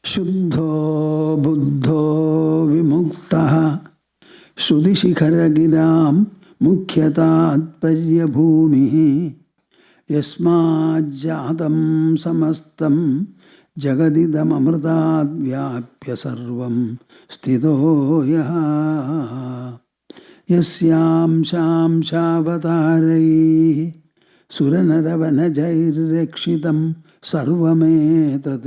Shuddho buddho vimuktaha Shrudishikaragiram mukhyatadparya bhumihi Yasmajjatam samastam Jagadidam amrtad vyapya sarvam stito yaha Yasyam sham shavatarai Suranaravanajairekshitam sarvametad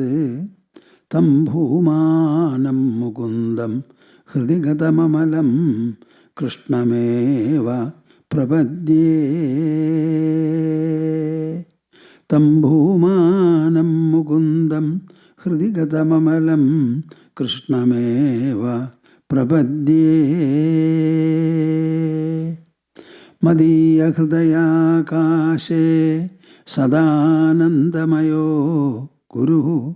Tam bhumanam mukundam hridigatamalam krishnameva prapadye Tam bhumanam mukundam hridigatamalam krishnameva prapadye Madhya hridaya kashe sadanandamayo guru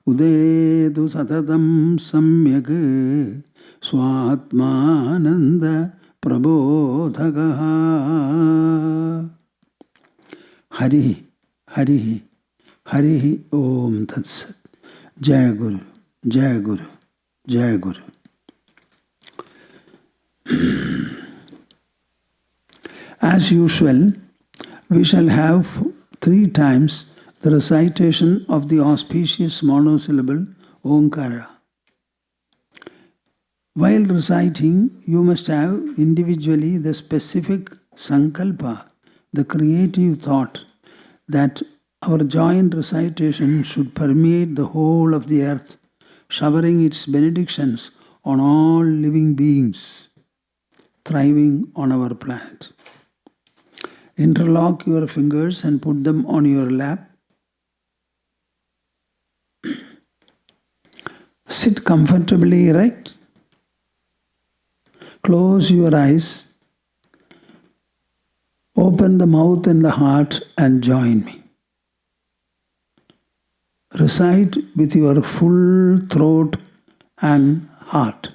Udedu satatam samyak swatmananda prabodhagaha Hari Hari Hari Om Tat Sat Jai Guru Jai Guru Jai Guru As usual, we shall have 3 times the recitation of the auspicious monosyllable Omkara. While reciting, you must have individually the specific sankalpa, the creative thought that our joint recitation should permeate the whole of the earth, showering its benedictions on all living beings thriving on our planet. Interlock your fingers and put them on your lap. Sit comfortably erect. Close your eyes. Open the mouth and the heart and join me. Recite with your full throat and heart.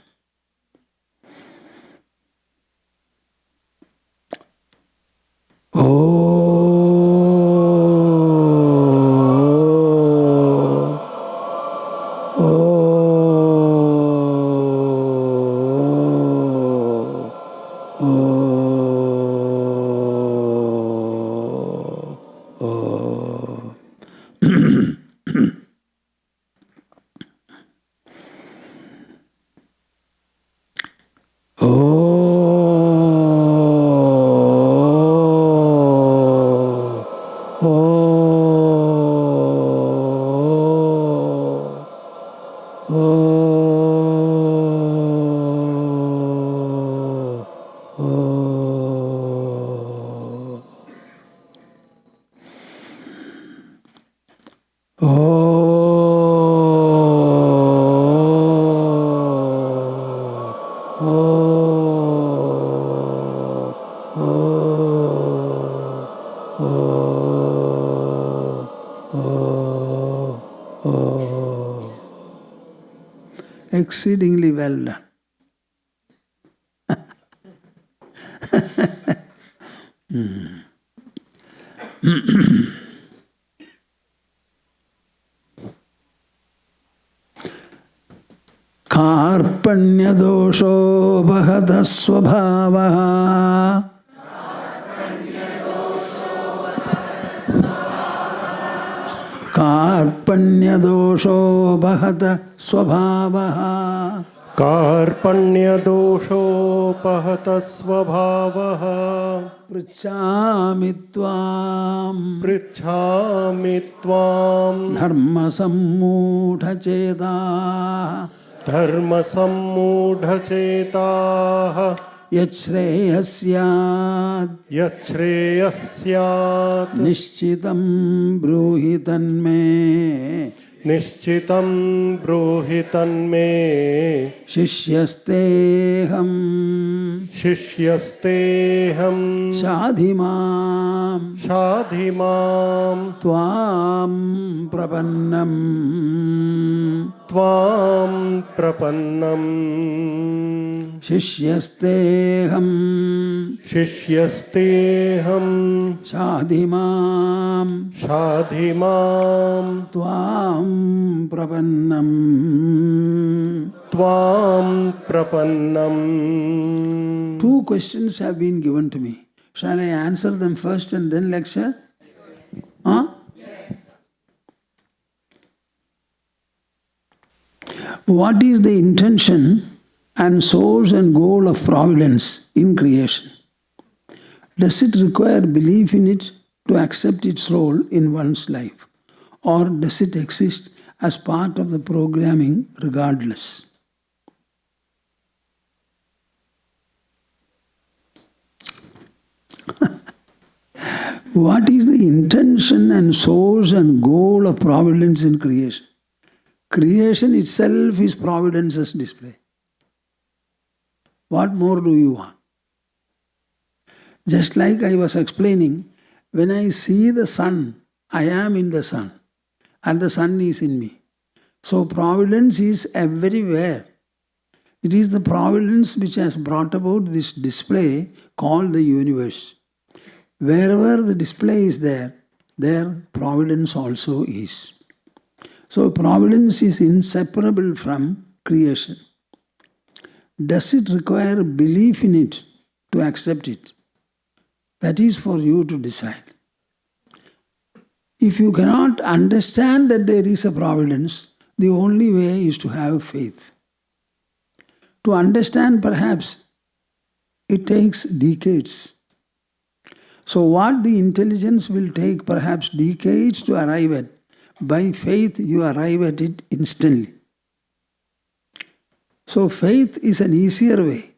Exceedingly well done. Karpanya dosho bhagata swabhavaha Karpanya dosho bhagata swabhavaha Karpanya dosho pahata svabhavaha Prichami tvam Dharma sammudha cheta Dharma sammudha cheta Yachreyasya Nishchitam bruhitanme Nishchitam bruhitanme Shishyasteham Shadhimam Tvam prapannam Shishyasteham Shadhimam Shadhimam Tvam Prapannam. Tvam Prapannam. Two questions have been given to me. Shall I answer them first and then lecture? Huh? What is the intention and source and goal of providence in creation? Does it require belief in it to accept its role in one's life? Or does it exist as part of the programming regardless? What is the intention and source and goal of providence in creation? Creation itself is providence's display. What more do you want? Just like I was explaining, when I see the sun, I am in the sun, and the sun is in me. So providence is everywhere. It is the providence which has brought about this display called the universe. Wherever the display is there providence also is. So providence is inseparable from creation. Does it require belief in it to accept it? That is for you to decide. If you cannot understand that there is a providence, the only way is to have faith. To understand, perhaps, it takes decades. So what the intelligence will take perhaps decades to arrive at, by faith you arrive at it instantly. So faith is an easier way.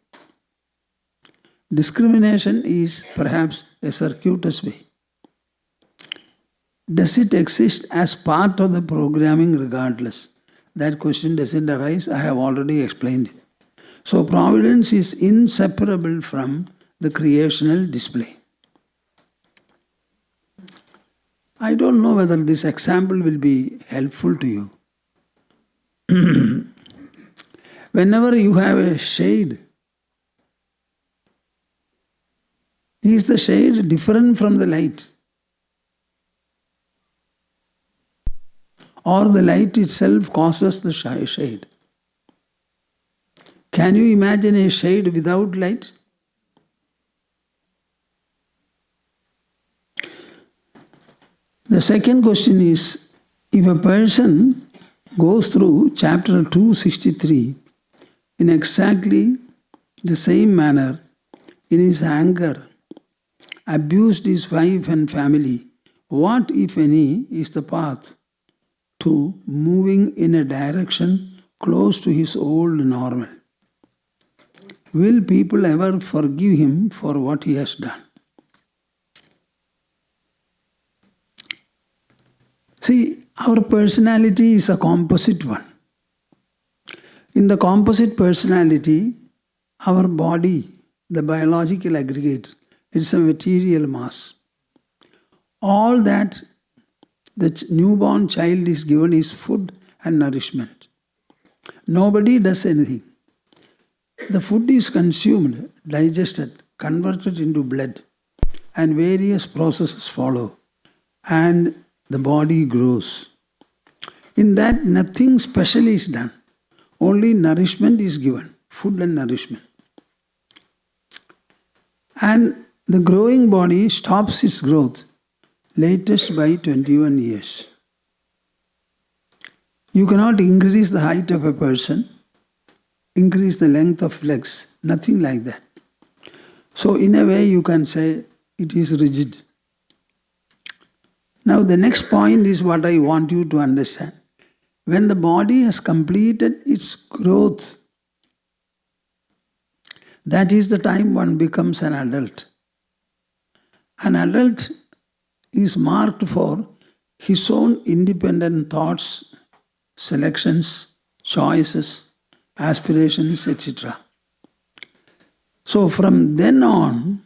Discrimination is perhaps a circuitous way. Does it exist as part of the programming regardless? That question doesn't arise, I have already explained it. So providence is inseparable from the creational display. I don't know whether this example will be helpful to you. Whenever you have a shade, is the shade different from the light? Or the light itself causes the shade? Can you imagine a shade without light? The second question is, if a person goes through chapter 263 in exactly the same manner, in his anger, abused his wife and family, what, if any, is the path to moving in a direction close to his old normal? Will people ever forgive him for what he has done? See, our personality is a composite one. In the composite personality, our body, the biological aggregate, it's a material mass. All that the newborn child is given is food and nourishment. Nobody does anything. The food is consumed, digested, converted into blood, and various processes follow, and the body grows. In that, nothing special is done. Only nourishment is given, food and nourishment. And the growing body stops its growth, latest by 21 years. You cannot increase the height of a person, increase the length of legs, nothing like that. So in a way you can say it is rigid. Now the next point is what I want you to understand. When the body has completed its growth, that is the time one becomes an adult. An adult is marked for his own independent thoughts, selections, choices, aspirations, etc. So from then on,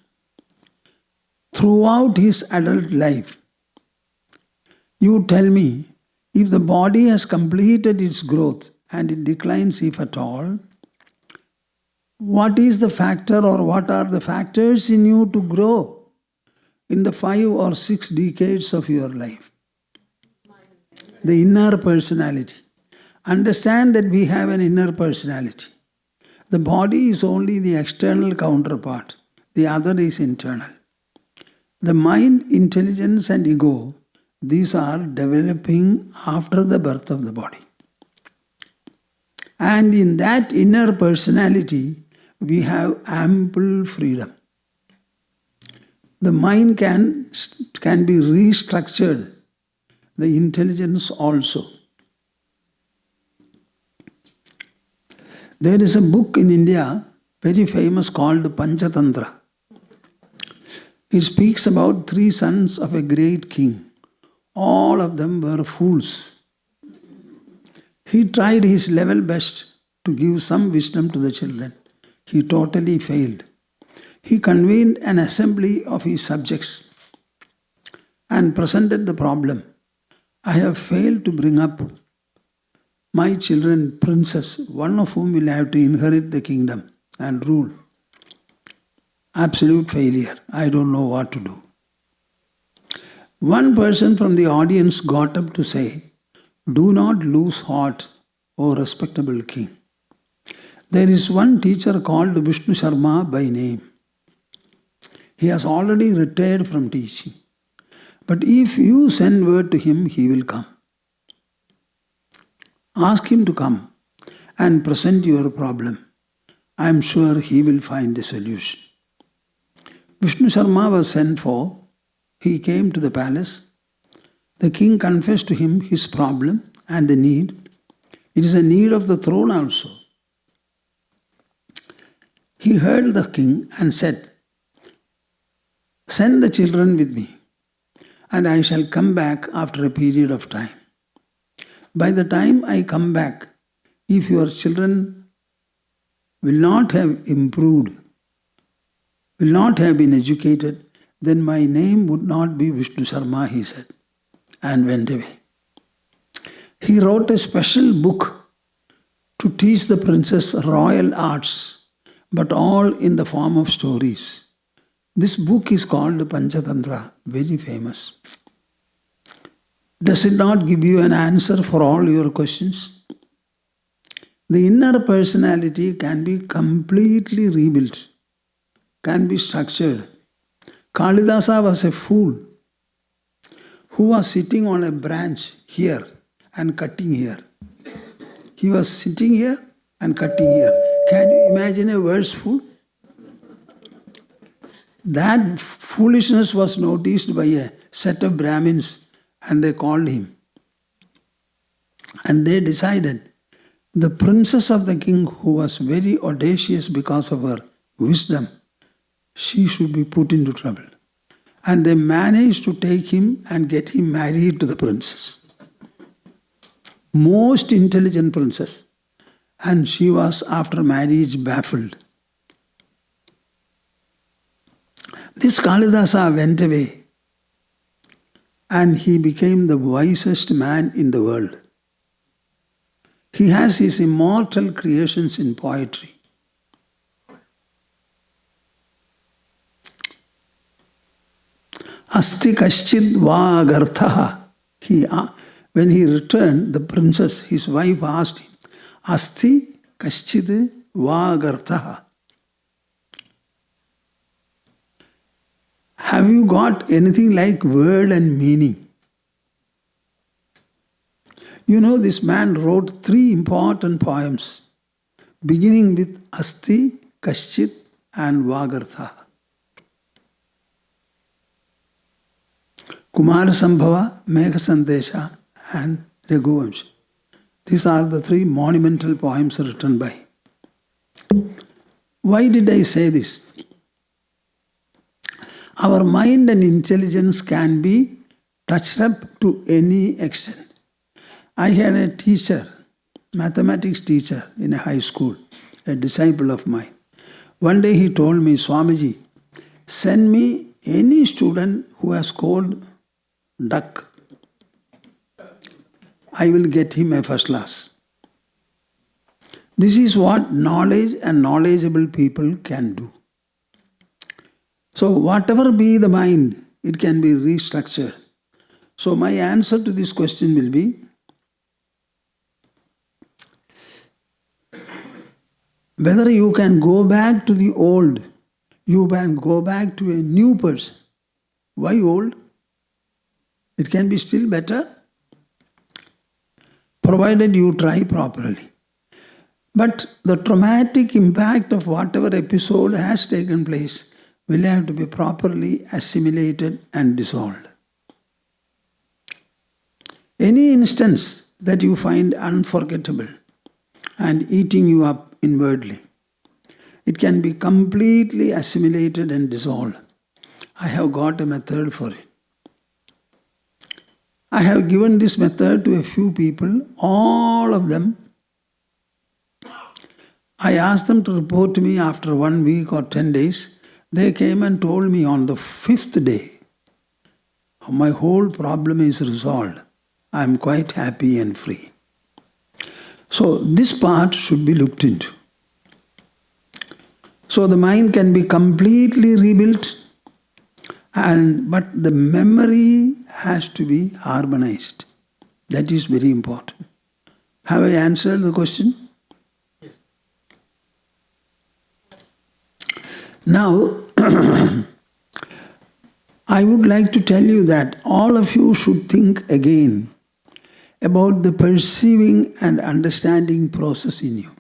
throughout his adult life, you tell me, if the body has completed its growth and it declines if at all, what is the factor or what are the factors in you to grow? in the 5 or 6 decades of your life. The inner personality. Understand that we have an inner personality. The body is only the external counterpart. The other is internal. The mind, intelligence and ego, these are developing after the birth of the body. And in that inner personality, we have ample freedom. The mind can be restructured, the intelligence also. There is a book in India, very famous, called Panchatantra. It speaks about 3 sons of a great king. All of them were fools. He tried his level best to give some wisdom to the children. He totally failed. He convened an assembly of his subjects and presented the problem. I have failed to bring up my children princes, one of whom will have to inherit the kingdom and rule. Absolute failure. I don't know what to do. One person from the audience got up to say, do not lose heart, O respectable king. There is one teacher called Vishnu Sharma by name. He has already retired from teaching. But if you send word to him, he will come. Ask him to come and present your problem. I am sure he will find a solution. Vishnu Sharma was sent for. He came to the palace. The king confessed to him his problem and the need. It is a need of the throne also. He heard the king and said, send the children with me, and I shall come back after a period of time. By the time I come back, if your children will not have improved, will not have been educated, then my name would not be Vishnu Sharma, he said, and went away. He wrote a special book to teach the princess royal arts, but all in the form of stories. This book is called Panchatantra, very famous. Does it not give you an answer for all your questions? The inner personality can be completely rebuilt, can be structured. Kalidasa was a fool who was sitting on a branch here and cutting here. He was sitting here and cutting here. Can you imagine a worse fool? That foolishness was noticed by a set of Brahmins, and they called him. And they decided the princess of the king, who was very audacious because of her wisdom, she should be put into trouble. And they managed to take him and get him married to the princess. Most intelligent princess. And she was, after marriage, baffled. This Kalidasa went away and he became the wisest man in the world. He has his immortal creations in poetry. Asti kaschid vagarthaha. When he returned, the princess, his wife, asked him, Asti kaschid vagarthaha. Have you got anything like word and meaning? You know, this man wrote 3 important poems, beginning with Asti, Kaschit and Vagartha. Kumara Sambhava, Megha Sandesha and Raghuvamsha. These are the 3 monumental poems written by. Why did I say this? Our mind and intelligence can be touched up to any extent. I had a teacher, mathematics teacher in a high school, a disciple of mine. One day he told me, Swamiji, send me any student who has scored duck. I will get him a first class. This is what knowledge and knowledgeable people can do. So whatever be the mind, it can be restructured. So my answer to this question will be, whether you can go back to the old, you can go back to a new person. Why old? It can be still better, provided you try properly. But the traumatic impact of whatever episode has taken place will have to be properly assimilated and dissolved. Any instance that you find unforgettable and eating you up inwardly, it can be completely assimilated and dissolved. I have got a method for it. I have given this method to a few people, all of them. I asked them to report to me after 1 week or 10 days. They came and told me on the 5th day, my whole problem is resolved. I am quite happy and free. So this part should be looked into. So the mind can be completely rebuilt, but the memory has to be harmonized. That is very important. Have I answered the question? Now, I would like to tell you that all of you should think again about the perceiving and understanding process in you.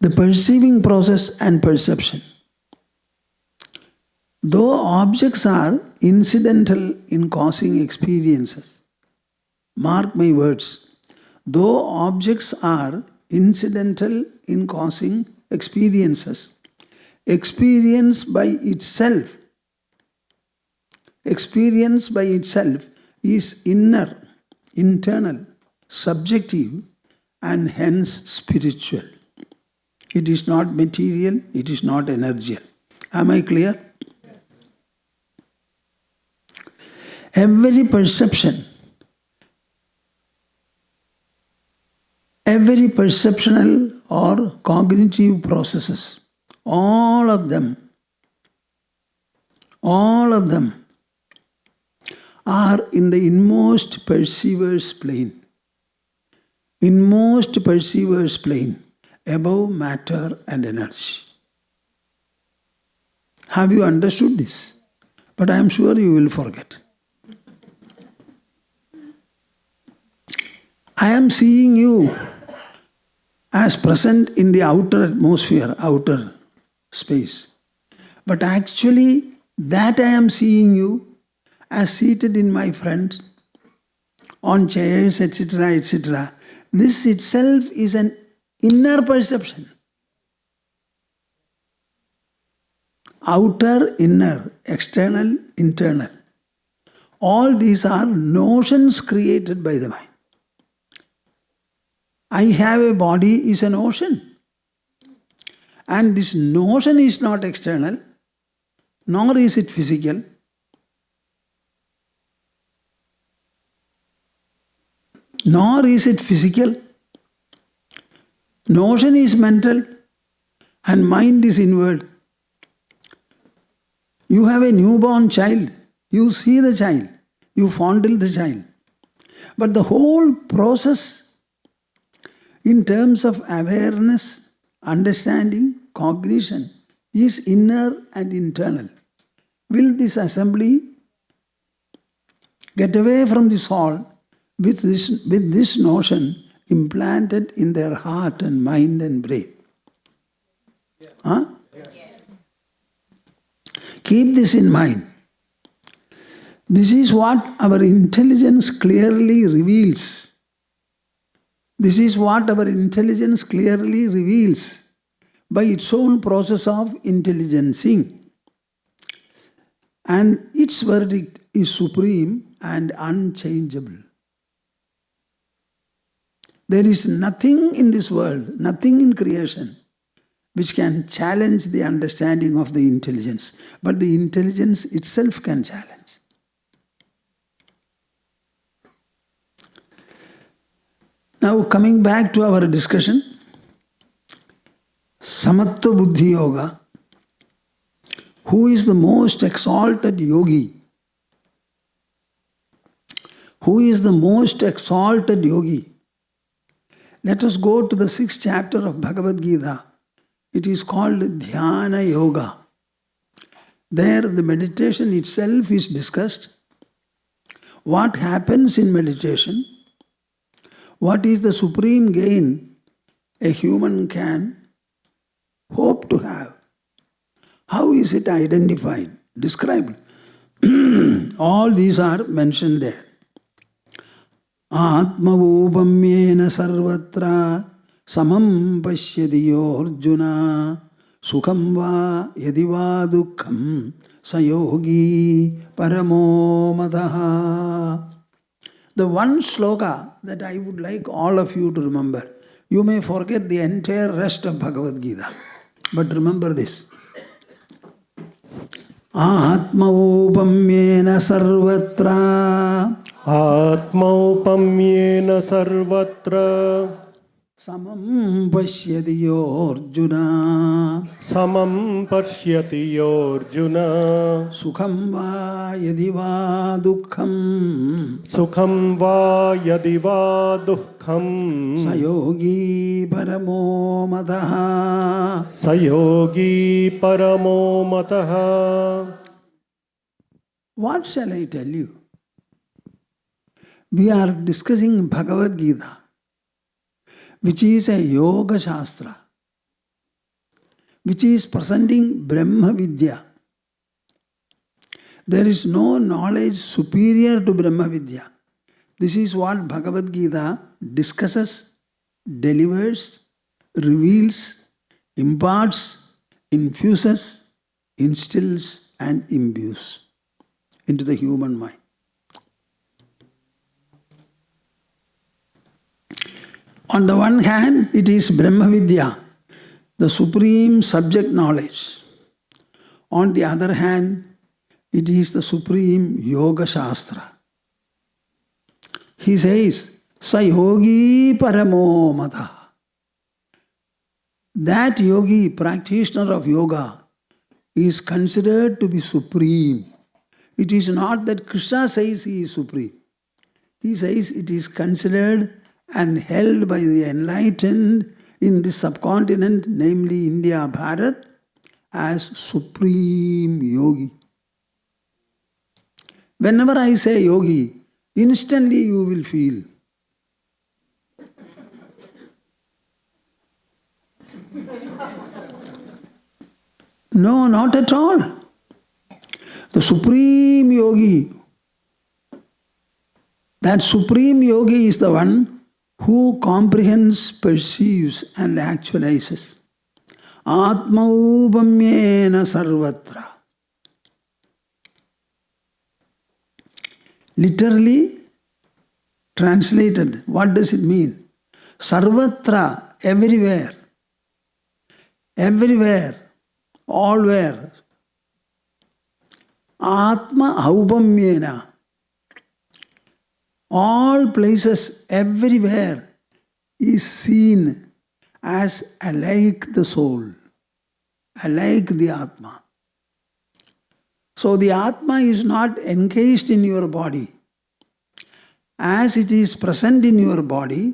The perceiving process and perception. Though objects are incidental in causing experiences, mark my words, though objects are incidental in causing experiences, experience by itself is inner, internal, subjective, and hence spiritual. It is not material, it is not energial. Am I clear? Yes. Every perception, every perceptual or cognitive processes, all of them are in the inmost perceiver's plane. Inmost perceiver's plane, above matter and energy. Have you understood this? But I am sure you will forget. I am seeing you as present in the outer atmosphere, outer space. But actually, that I am seeing you as seated in my front, on chairs, etc., etc. This itself is an inner perception. Outer, inner, external, internal. All these are notions created by the mind. I have a body is a notion. And this notion is not external, nor is it physical. Nor is it physical. Notion is mental and mind is inward. You have a newborn child. You see the child. You fondle the child. But the whole process in terms of awareness, understanding, cognition is inner and internal. Will this assembly get away from this hall with this notion implanted in their heart and mind and brain? Huh? Yes. Keep this in mind. This is what our intelligence clearly reveals. This is what our intelligence clearly reveals by its own process of intelligencing. And its verdict is supreme and unchangeable. There is nothing in this world, nothing in creation, which can challenge the understanding of the intelligence. But the intelligence itself can challenge. Now coming back to our discussion, Samatva Buddhi Yoga Who is the most exalted yogi? Who is the most exalted yogi? Let us go to the 6th chapter of Bhagavad Gita. It is called Dhyana Yoga. There the meditation itself is discussed. What happens in meditation? What is the supreme gain a human can hope to have? How is it identified, described? All these are mentioned there. Atmavupamyena sarvatra samam pashyati yorjuna sukham va yadi va dukkham sayogi paramo madaha. The one sloka that I would like all of you to remember. You may forget the entire rest of Bhagavad Gita, but remember this. Atmaupamyena sarvatra Atmaupamyena sarvatra samam pashyati yorjuna samam pashyati yorjuna sukham va yadi va dukkham yadi va dukkham sayogi paramo mataha. sayogi paramo mataha. What shall I tell you? We are discussing Bhagavad Gita, which is a yoga shastra, which is presenting Brahma Vidya. There is no knowledge superior to Brahma Vidya. This is what Bhagavad Gita discusses, delivers, reveals, imparts, infuses, instills and imbues into the human mind. On the one hand, it is Brahma Vidya, the supreme subject knowledge. On the other hand, it is the supreme Yoga Shastra. He says, Sayogi Paramo Mata. That yogi, practitioner of yoga, is considered to be supreme. It is not that Krishna says he is supreme. He says it is considered and held by the enlightened in this subcontinent, namely India, Bharat, as supreme yogi. Whenever I say yogi, instantly you will feel. No, not at all. The supreme yogi, that supreme yogi is the one who comprehends, perceives and actualizes. Atmaupamyena sarvatra. Literally translated, what does it mean? Sarvatra, everywhere. Everywhere, allwhere. Atma aupamyena. All places, everywhere is seen as alike the soul, alike the Atma. So the Atma is not encased in your body. As it is present in your body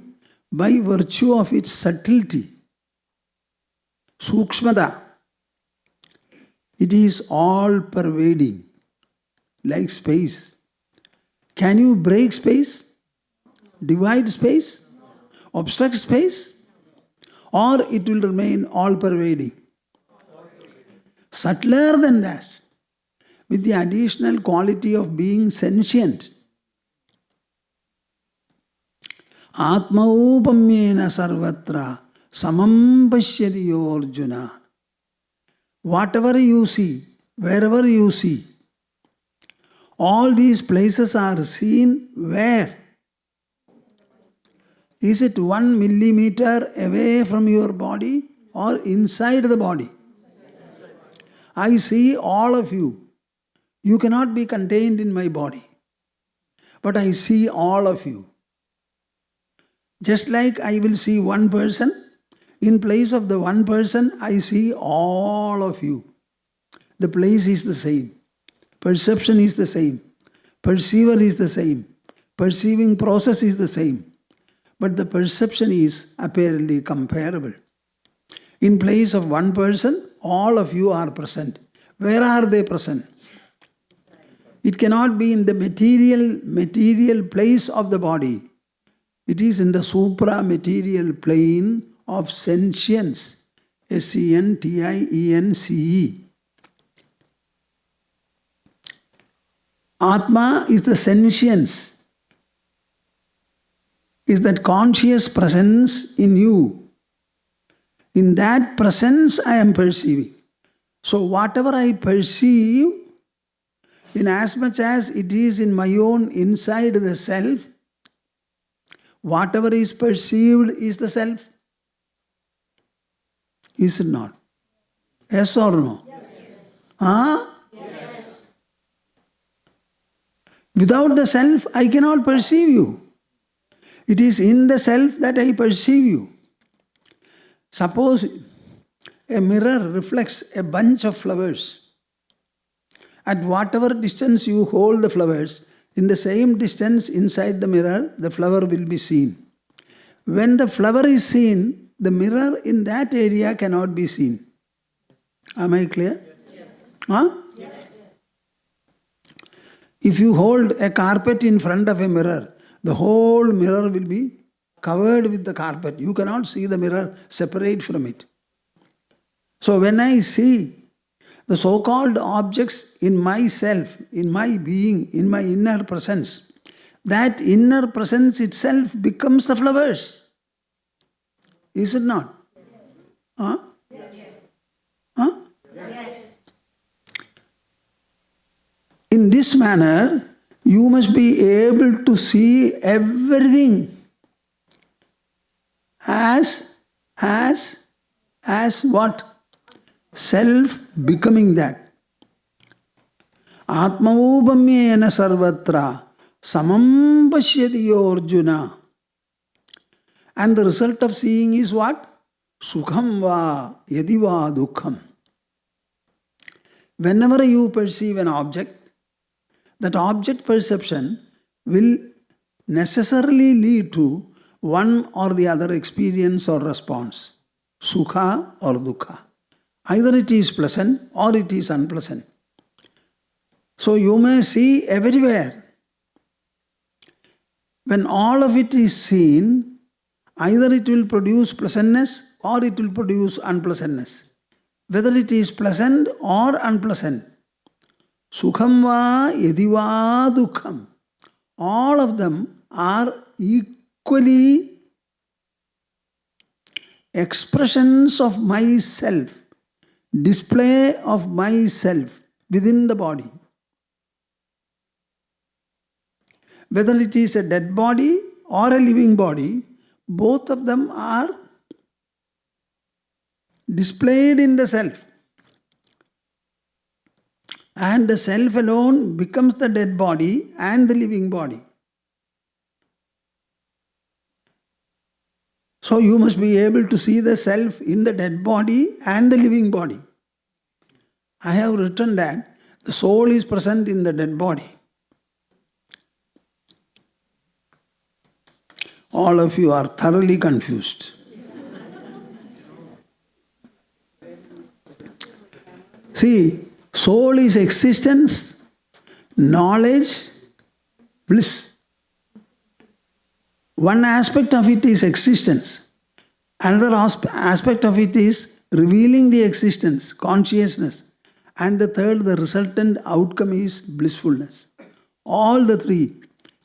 by virtue of its subtlety, sukshmata, it is all pervading, like space. Can you break space? Divide space? Obstruct space? Or it will remain all pervading? Subtler than that, with the additional quality of being sentient. Atmaupamyena sarvatra samam pashyati yorjuna. Whatever you see, wherever you see, all these places are seen where? Is it 1 millimeter away from your body or inside the body? I see all of you. You cannot be contained in my body. But I see all of you. Just like I will see one person, in place of the one person, I see all of you. The place is the same. Perception is the same. Perceiver is the same. Perceiving process is the same. But the perception is apparently comparable. In place of one person, all of you are present. Where are they present? It cannot be in the material place of the body. It is in the supra-material plane of sentience. S-C-N-T-I-E-N-C-E. Atma is the sentience, is that conscious presence in you. In that presence I am perceiving. So whatever I perceive, in as much as it is in my own inside the self, whatever is perceived is the self. Is it not? Yes or no? Yes. Huh? Yes. Without the self, I cannot perceive you. It is in the self that I perceive you. Suppose a mirror reflects a bunch of flowers. At whatever distance you hold the flowers, in the same distance inside the mirror, the flower will be seen. When the flower is seen, the mirror in that area cannot be seen. Am I clear? Yes. Huh? Yes. If you hold a carpet in front of a mirror, the whole mirror will be covered with the carpet. You cannot see the mirror separate from it. So when I see the so-called objects in myself, in my being, in my inner presence, that inner presence itself becomes the flowers. Is it not? Yes. Huh? Yes. Huh? Yes. In this manner, you must be able to see everything as what? Self becoming that. Atmaupamyena sarvatra samam pashyati Arjuna. And the result of seeing is what? Sukham va yadi va dukkham. Whenever you perceive an object, that object perception will necessarily lead to one or the other experience or response. Sukha or dukkha. Either it is pleasant or it is unpleasant. So you may see everywhere. When all of it is seen, either it will produce pleasantness or it will produce unpleasantness. Whether it is pleasant or unpleasant. Sukham va yadi va dukkham. All of them are equally expressions of myself, display of myself within the body. Whether it is a dead body or a living body, both of them are displayed in the self. And the self alone becomes the dead body and the living body. So you must be able to see the self in the dead body and the living body. I have written that the soul is present in the dead body. All of you are thoroughly confused. See, soul is existence, knowledge, bliss. One aspect of it is existence. Another aspect of it is revealing the existence, consciousness. And the third, the resultant outcome is blissfulness. All the three,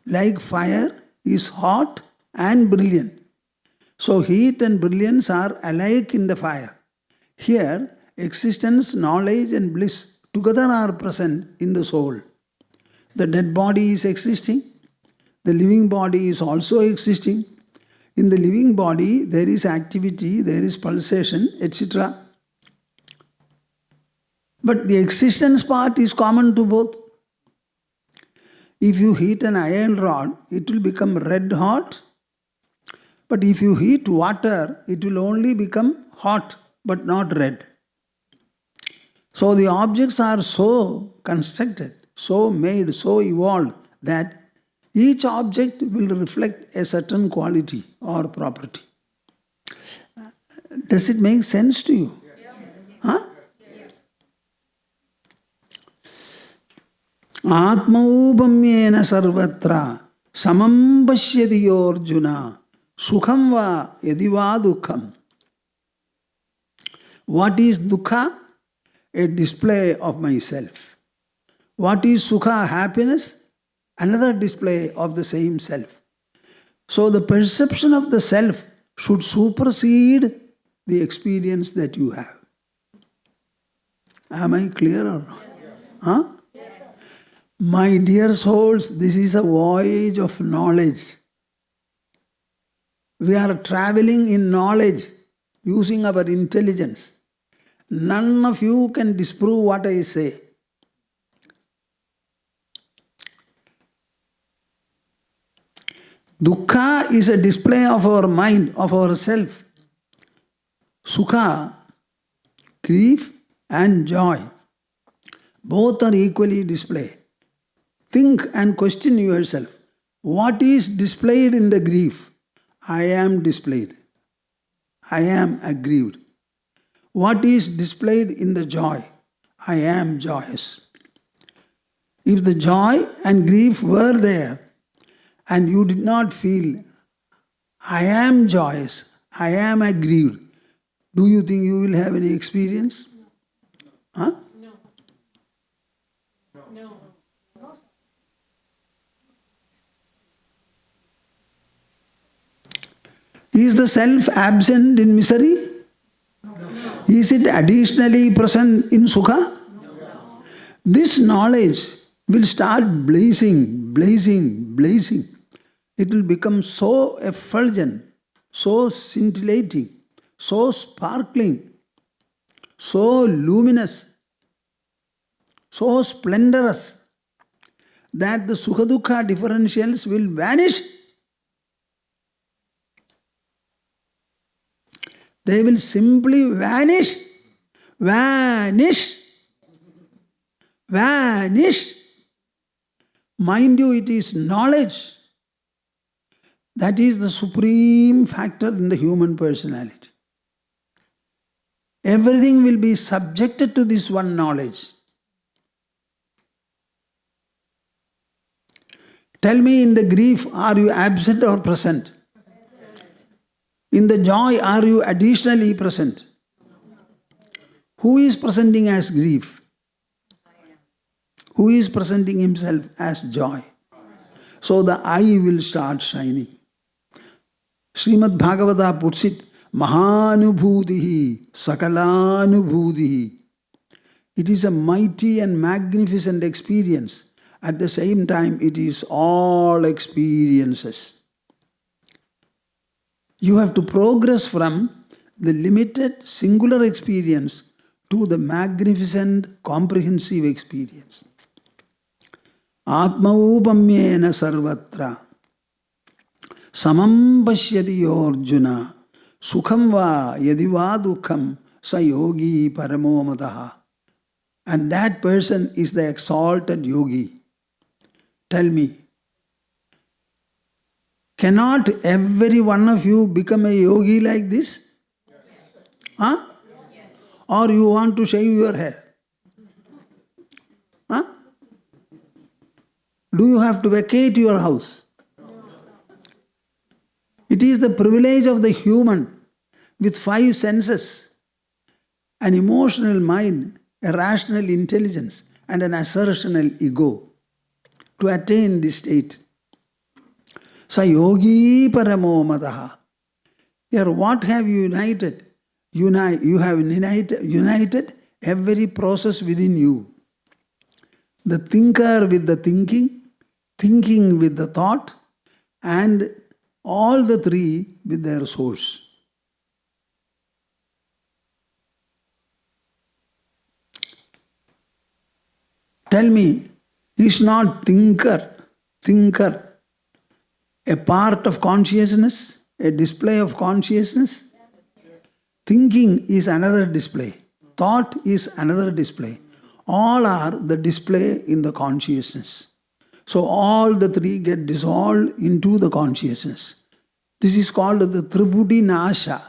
like fire, is hot and brilliant. So heat and brilliance are alike in the fire. Here, existence, knowledge and bliss together are present in the soul. The dead body is existing. The living body is also existing. In the living body, there is activity, there is pulsation, etc. But the existence part is common to both. If you heat an iron rod, it will become red hot. But if you heat water, it will only become hot but not red. So the objects are so constructed, so made, so evolved that each object will reflect a certain quality or property. Does it make sense to you? Huh? Atmaupamyena sarvatra samam pashyati Arjuna sukham va yadiva dukkham. What is dukkha? A display of myself. What is sukha? Happiness? Another display of the same self. So the perception of the self should supersede the experience that you have. Am I clear or not? Huh? My dear souls, this is a voyage of knowledge. We are traveling in knowledge using our intelligence. None of you can disprove what I say. Dukkha is a display of our mind, of our self. Sukha, grief and joy, both are equally displayed. Think and question yourself. What is displayed in the grief? I am displayed. I am aggrieved. What is displayed in the joy? I am joyous. If the joy and grief were there and you did not feel, I am joyous, I am aggrieved, do you think you will have any experience? Huh? Is the self absent in misery? Is it additionally present in sukha? This knowledge will start blazing. It will become so effulgent, so scintillating, so sparkling, so luminous, so splendorous that the sukha dukkha differentials will vanish. They will simply vanish. Vanish. Mind you, it is knowledge that is the supreme factor in the human personality. Everything will be subjected to this one knowledge. Tell me, in the grief, are you absent or present? In the joy, are you additionally present? Who is presenting as grief? Who is presenting himself as joy? So the eye will start shining. Srimad Bhagavata puts it, Mahanubhudihi, Sakalanubhudihi. It is a mighty and magnificent experience. At the same time, it is all experiences. You have to progress from the limited singular experience to the magnificent comprehensive experience. Atmaupamyena sarvatra samam pashyati Arjuna sukham va yadiva dukkham sa yogi paramo mataha. And that person is the exalted yogi. Tell me, cannot every one of you become a yogi like this? Huh? Or you want to shave your hair? Huh? Do you have to vacate your house? It is the privilege of the human with 5 senses, an emotional mind, a rational intelligence, and an assertional ego to attain this state. Sa yogi paramo mataha. Here, what have you united? You have united every process within you. The thinker with the thinking with the thought, and all the 3 with their source. Tell me, is not thinker a part of consciousness, a display of consciousness? Thinking is another display. thought is another display. All are the display in the consciousness. So all the three get dissolved into the consciousness. This is called the Tribhuti Nasha,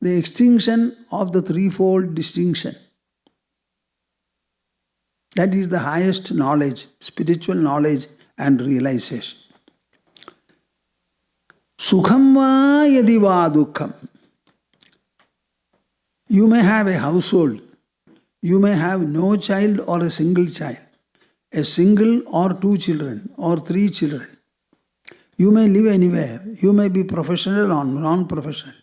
the extinction of the threefold distinction. That is the highest knowledge, spiritual knowledge and realization. Sukham va yadi va dukkham. You may have a household. You may have no child or a single child, a single or two children or three children. You may live anywhere. You may be professional or non-professional.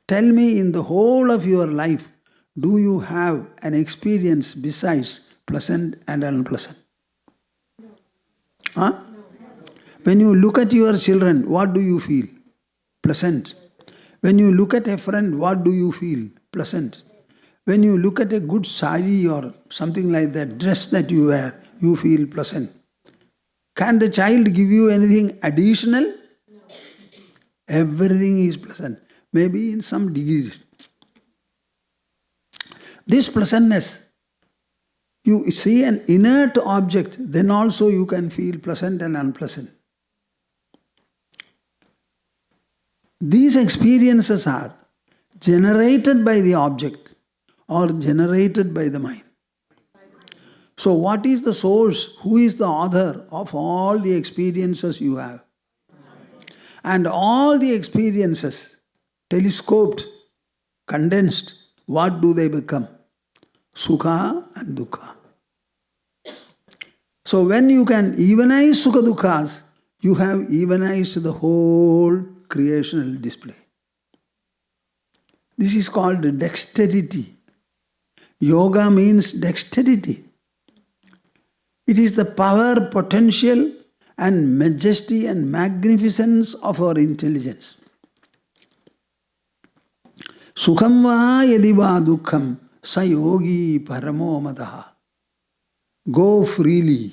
Tell me, in the whole of your life, do you have an experience besides pleasant and unpleasant? Huh? When you look at your children, what do you feel? Pleasant. When you look at a friend, what do you feel? Pleasant. When you look at a good sari or something like that, dress that you wear, you feel pleasant. Can the child give you anything additional? No. Everything is pleasant. Maybe in some degrees. This pleasantness, you see an inert object, then also you can feel pleasant and unpleasant. These experiences are generated by the object or generated by the mind. So what is the source? Who is the author of all the experiences you have? And all the experiences, telescoped, condensed, what do they become? Sukha and Dukkha. So when you can evenize Sukha Dukkhas, you have evenized the whole creational display. This is called dexterity. Yoga means dexterity. It is the power, potential and majesty and magnificence of our intelligence. Sukham va yadi va dukkham sa yogi paramo mataha. Go freely,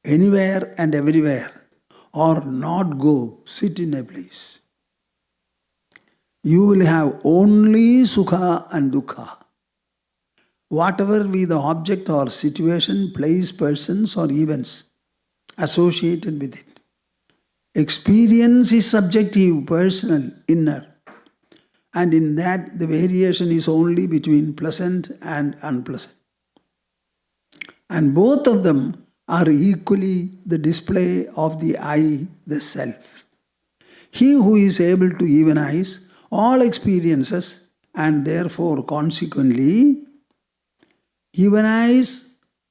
anywhere and everywhere, or not go, sit in a place. You will have only sukha and dukkha. Whatever be the object or situation, place, persons or events associated with it. Experience is subjective, personal, inner. And in that the variation is only between pleasant and unpleasant. And both of them are equally the display of the I, the self. He who is able to evenize all experiences and therefore consequently evenize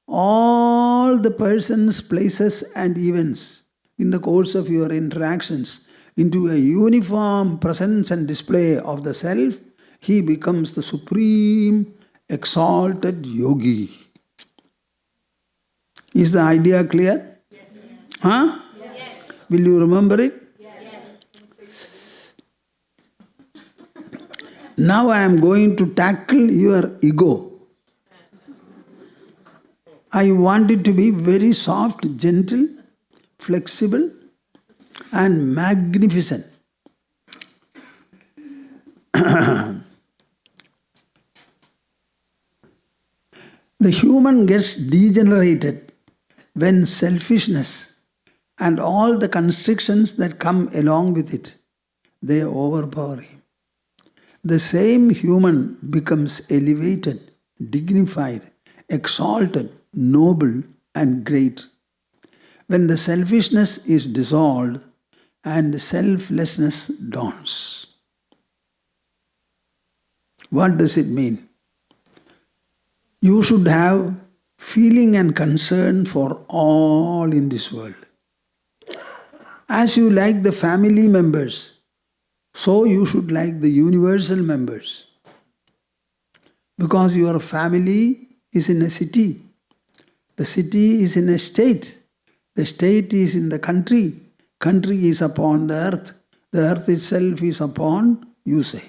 all the persons, places and events in the course of your interactions into a uniform presence and display of the self, he becomes the supreme exalted yogi. Is the idea clear? Yes. Huh? Yes. Will you remember it? Yes. Now I am going to tackle your ego. I want it to be very soft, gentle, flexible and magnificent. The human gets degenerated when selfishness and all the constrictions that come along with it, they overpower him. The same human becomes elevated, dignified, exalted, noble and great when the selfishness is dissolved and selflessness dawns. What does it mean? You should have feeling and concern for all in this world. As you like the family members, so you should like the universal members. Because your family is in a city, the city is in a state, the state is in the country is upon the earth itself is upon you say.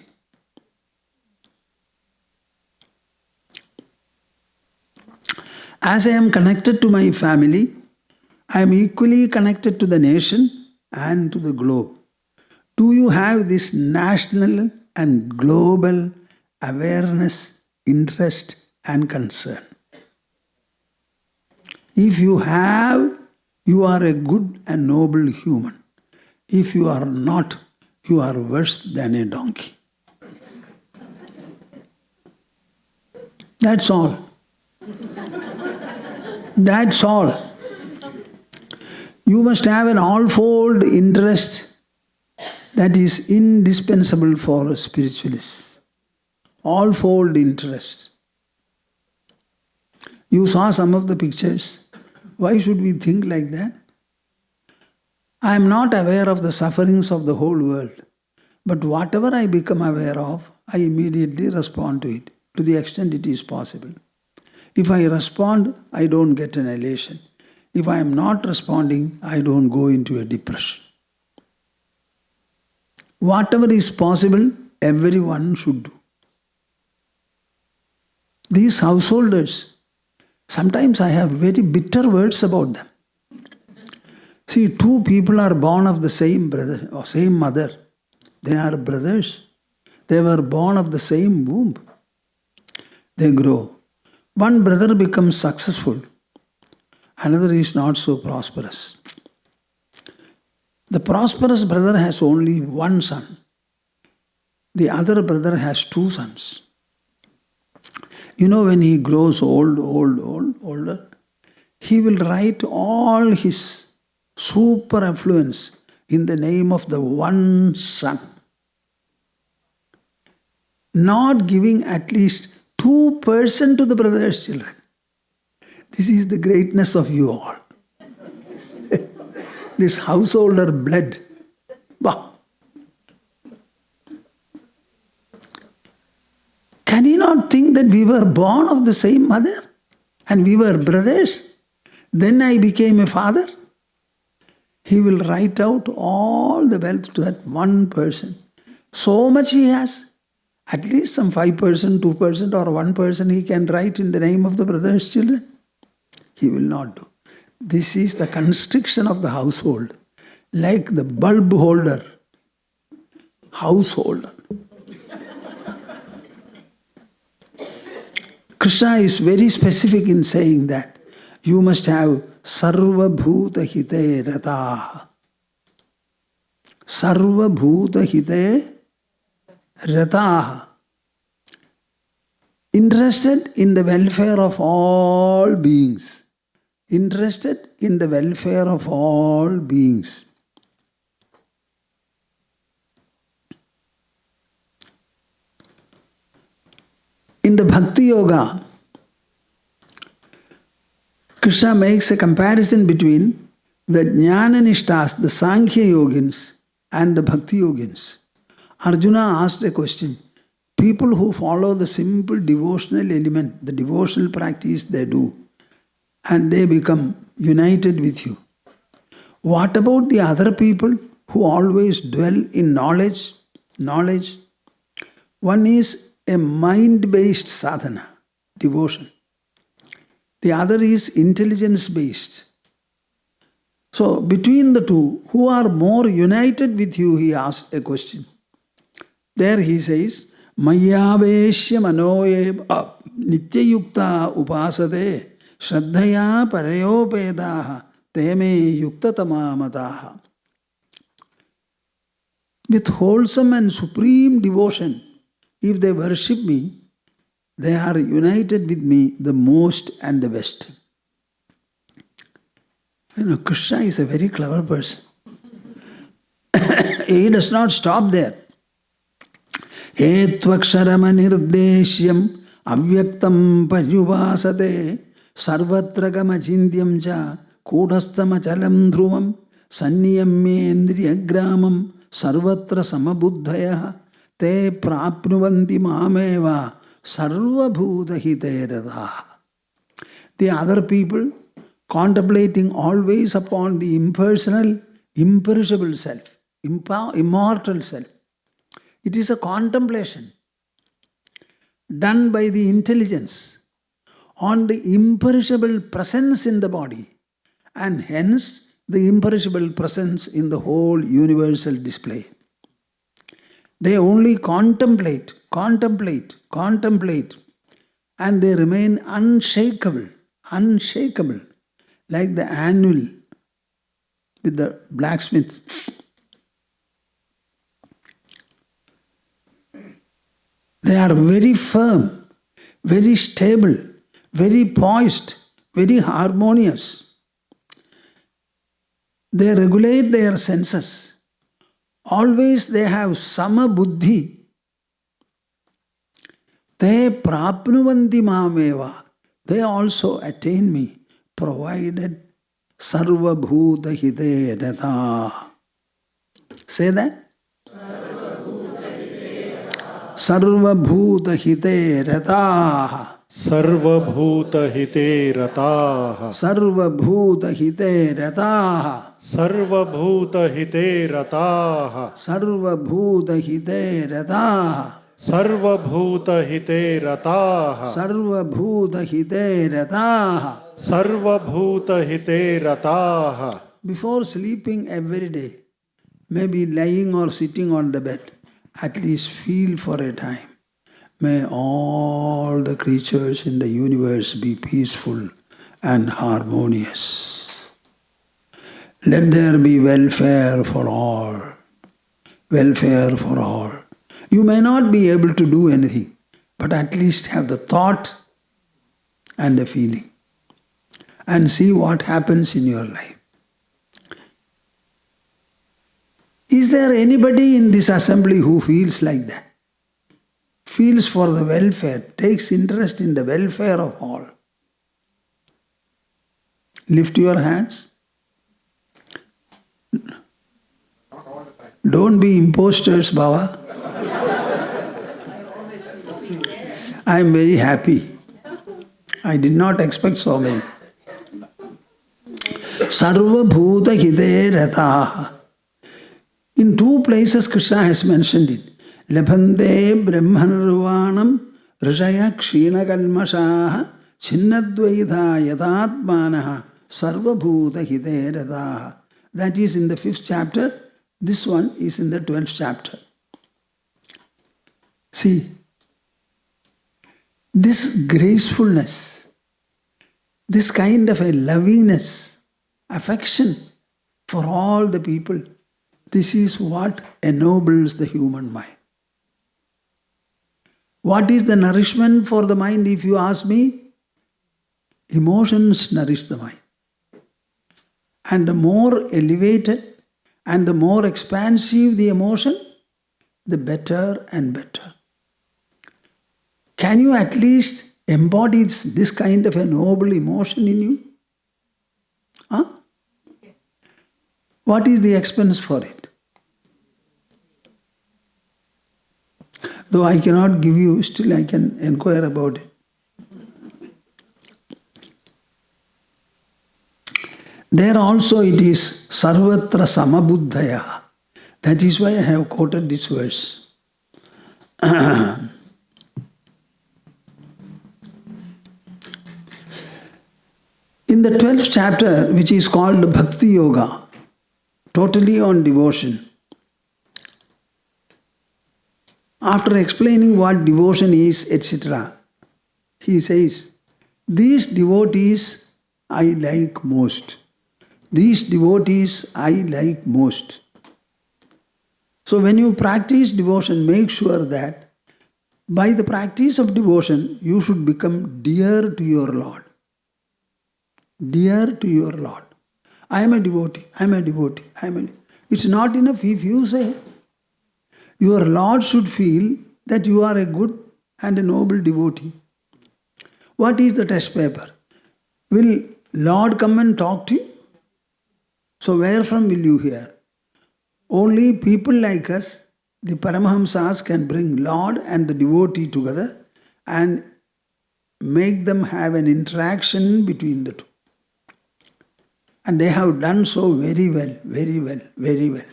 As I am connected to my family, I am equally connected to the nation and to the globe. Do you have this national and global awareness interest and concern. If you have, you are a good and noble human. If you are not, you are worse than a donkey. That's all. That's all. You must have an all-fold interest that is indispensable for a spiritualist. All-fold interest. You saw some of the pictures. Why should we think like that? I am not aware of the sufferings of the whole world. But whatever I become aware of, I immediately respond to it, to the extent it is possible. If I respond, I don't get an elation. If I am not responding, I don't go into a depression. Whatever is possible, everyone should do. These householders, sometimes I have very bitter words about them. See, two people are born of the same brother or same mother. They are brothers. They were born of the same womb. They grow. One brother becomes successful. Another is not so prosperous. The prosperous brother has only one son. The other brother has two sons. You know, when he grows older, he will write all his super affluence in the name of the one son, not giving at least 2% to the brother's children. This is the greatness of you all. This householder blood. Bah. Can you not think that we were born of the same mother and we were brothers? Then I became a father. He will write out all the wealth to that one person. So much he has. At least some 5%, 2% or 1% he can write in the name of the brother's children. He will not do. This is the constriction of the household. Like the bulb holder. Householder. Krishna is very specific in saying that you must have sarva bhuta hite rataha. Sarva bhuta hite rataha. Interested in the welfare of all beings. Interested in the welfare of all beings. In the Bhakti Yoga, Krishna makes a comparison between the Jnana Nishtas, the Sankhya Yogins, and the Bhakti Yogins. Arjuna asked a question. People who follow the simple devotional element, the devotional practice they do, and they become united with you. What about the other people who always dwell in knowledge? One is a mind-based sadhana, devotion. The other is intelligence-based. So, between the two, who are more united with you, he asks a question. There he says, Mayaveshya manoyeva nityayukta upasate shraddhaya parayopedaha teme yuktatamamataha. With wholesome and supreme devotion, if they worship me, they are united with me the most and the best. You know, Krishna is a very clever person. He does not stop there. Ettvak षरमनिर्देश्यम् avyaktam paryuvasate sarvatra gamachindyam cha kudastamachalam dhruvam sanniyamendriyagramam sarvatra samabuddhaya te prapnuvanti mameva sarvabhuta hiterada. The other people contemplating always upon the impersonal, imperishable self, immortal self. It is a contemplation done by the intelligence on the imperishable presence in the body and hence the imperishable presence in the whole universal display. They only contemplate and they remain unshakable, unshakable, like the anvil with the blacksmith. They are very firm, very stable, very poised, very harmonious. They regulate their senses. Always they have Samatva Buddhi. Te prapnuvanti mameva. They also attain me, provided sarva bhuta hite rata. Say that. Sarva bhuta hite rata. Sarvabhuta hite rataha. Sarvabhuta hite rataha. Sarvabhuta hite rataha. Sarvabhuta hite rataha. Sarvabhuta hite rataha. Sarvabhuta hite rataha. Sarvabhuta hite rataha. Before sleeping every day, maybe lying or sitting on the bed, at least feel for a time. May all the creatures in the universe be peaceful and harmonious. Let there be welfare for all. Welfare for all. You may not be able to do anything, but at least have the thought and the feeling. And see what happens in your life. Is there anybody in this assembly who feels like that? Feels for the welfare, takes interest in the welfare of all. Lift your hands. Don't be imposters, Baba. I am very happy. I did not expect so many. Sarva bhuta hide rataha. In two places Krishna has mentioned it. Labhante brahmanirvanam rishaya kshina kalmashaha chinnadvaitha yatatmanaha sarva bhuta hite rataha. That is in the 5th chapter. This one is in the 12th chapter. See, this gracefulness, this kind of a lovingness, affection for all the people, this is what ennobles the human mind. What is the nourishment for the mind, if you ask me? Emotions nourish the mind. And the more elevated and the more expansive the emotion, the better and better. Can you at least embody this kind of a noble emotion in you? Huh? What is the expense for it? Though I cannot give you, still I can inquire about it. There also it is sarvatra samabuddhaya. That is why I have quoted this verse. In the 12th chapter, which is called Bhakti Yoga, totally on devotion, after explaining what devotion is, etc., he says, these devotees I like most. These devotees I like most. So when you practice devotion, make sure that by the practice of devotion, you should become dear to your Lord. Dear to your Lord. I am a devotee, I am a devotee, I am a... It's not enough if you say, your Lord should feel that you are a good and a noble devotee. What is the test paper? Will Lord come and talk to you? So where from will you hear? Only people like us, the Paramahamsas, can bring Lord and the devotee together and make them have an interaction between the two. And they have done so very well, very well, very well.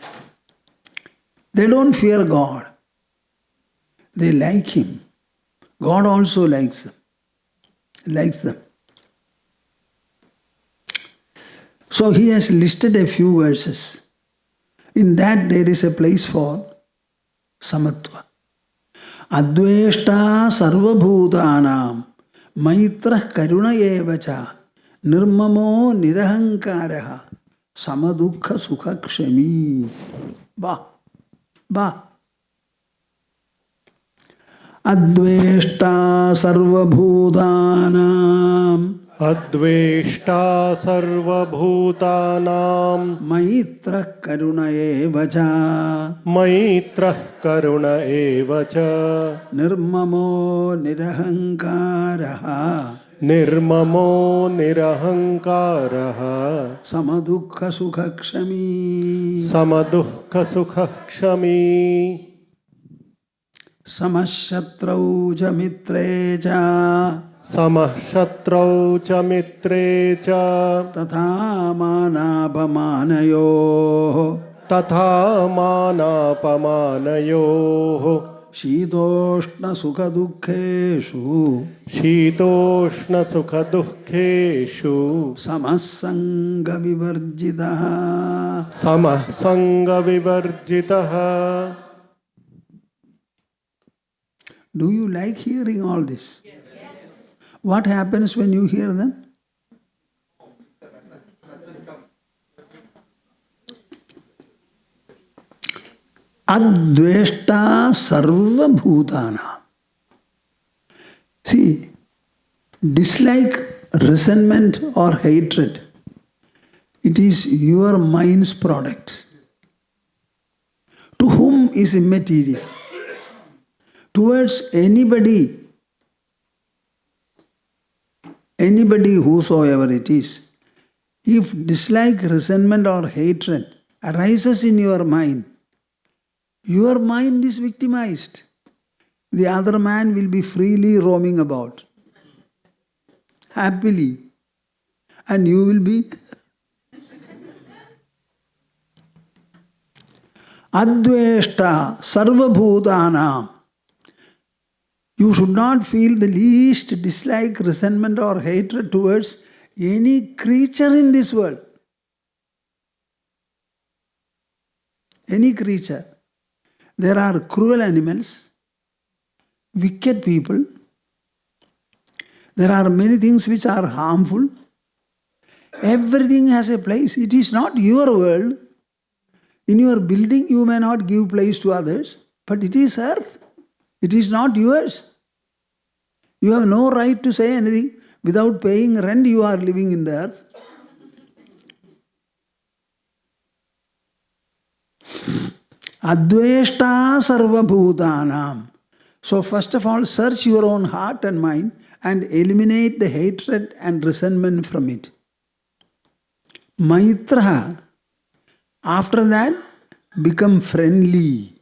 They don't fear God. They like Him. God also likes them. Likes them. So he has listed a few verses. In that there is a place for Samatva. Adveshta sarvabhutanam Maitra karuna evacha nirmamo nirahankaraha samadukha sukha kshami. Ba. Adveshta sarvabhutanam Adveshta sarvabhutanam Maitra karuna evacha Maitrah karuna evacha Nirmamo nirahankaraha Nirmamo nirahankaraha Samadukha sukha kshami Samadukkha sukha kshami Samashatrau cha mitre cha Samah shatrau cha mitre cha Tatha manapamanayoh Tatha manapamanayoh Shitoshna sukha dukkheshu Shitoshna sukha dukkheshu Samasanga vivarjitaha. Samah sanga vivarjitaha. Do you like hearing all this? What happens when you hear them? Adveshta sarva bhutana. See, dislike, resentment or hatred, it is your mind's product. To whom is immaterial? Towards anybody whosoever it is, if dislike, resentment or hatred arises in your mind is victimized. The other man will be freely roaming about, happily, and you will be Adveshta sarva bhutanam. You should not feel the least dislike, resentment or hatred towards any creature in this world. Any creature. There are cruel animals, wicked people. There are many things which are harmful. Everything has a place. It is not your world. In your building you may not give place to others, but it is earth. It is not yours. You have no right to say anything. Without paying rent, you are living in the earth. Adveshta sarva bhutanam. So first of all, search your own heart and mind and eliminate the hatred and resentment from it. Maitra. After that, become friendly.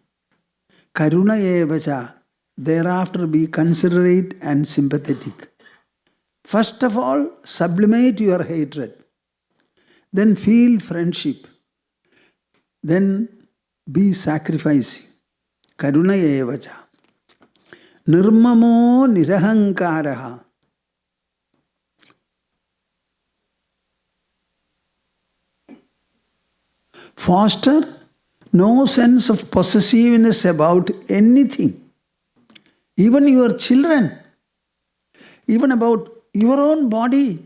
Karuna evacha. Thereafter be considerate and sympathetic. First of all, sublimate your hatred. Then feel friendship. Then be sacrificing. Karuna evacha. Nirmamo nirahankaraha. Foster no sense of possessiveness about anything. Even your children, even about your own body,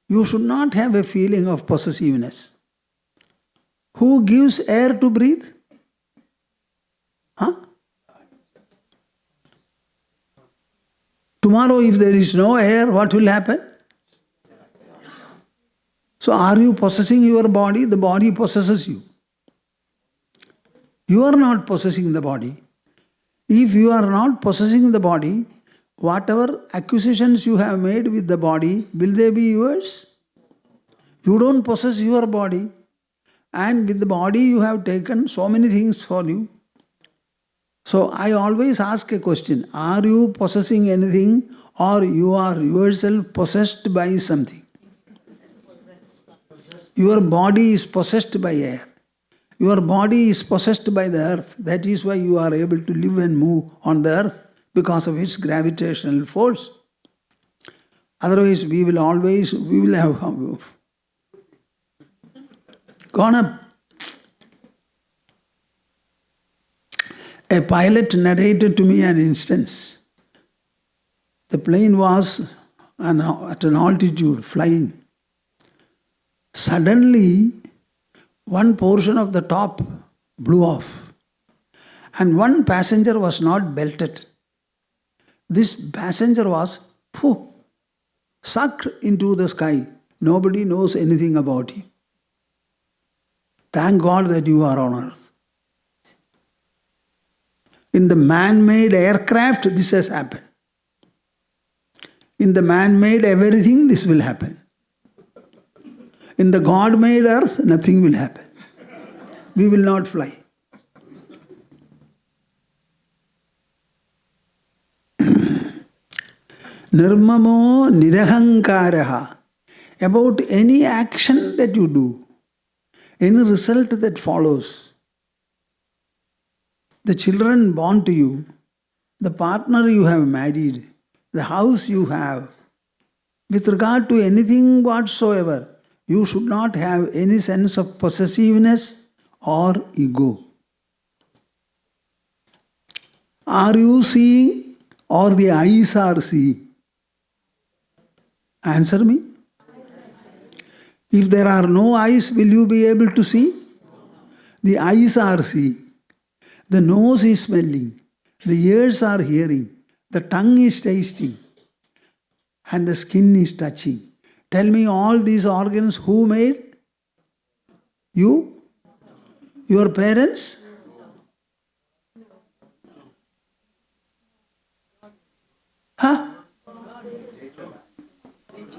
you should not have a feeling of possessiveness. Who gives air to breathe? Tomorrow, if there is no air, what will happen? So, are you possessing your body? The body possesses you. You are not possessing the body. If you are not possessing the body, whatever acquisitions you have made with the body, will they be yours? You don't possess your body. And with the body you have taken so many things for you. So I always ask a question, are you possessing anything or you are yourself possessed by something? Your body is possessed by air. Your body is possessed by the earth. That is why you are able to live and move on the earth because of its gravitational force. Otherwise, we will have gone up. A pilot narrated to me an instance. The plane was at an altitude, flying. Suddenly, one portion of the top blew off, and one passenger was not belted. This passenger was sucked into the sky. Nobody knows anything about him. Thank God that you are on earth. In the man-made aircraft, this has happened. In the man-made everything, this will happen. In the God-made earth, nothing will happen. We will not fly. Nirmamo nirahankaraha. About any action that you do, any result that follows, the children born to you, the partner you have married, the house you have, with regard to anything whatsoever, you should not have any sense of possessiveness or ego. Are you seeing or the eyes are seeing? Answer me. If there are no eyes, will you be able to see? The eyes are seeing. The nose is smelling. The ears are hearing. The tongue is tasting. And the skin is touching. Tell me, all these organs who made? You? Your parents? Huh?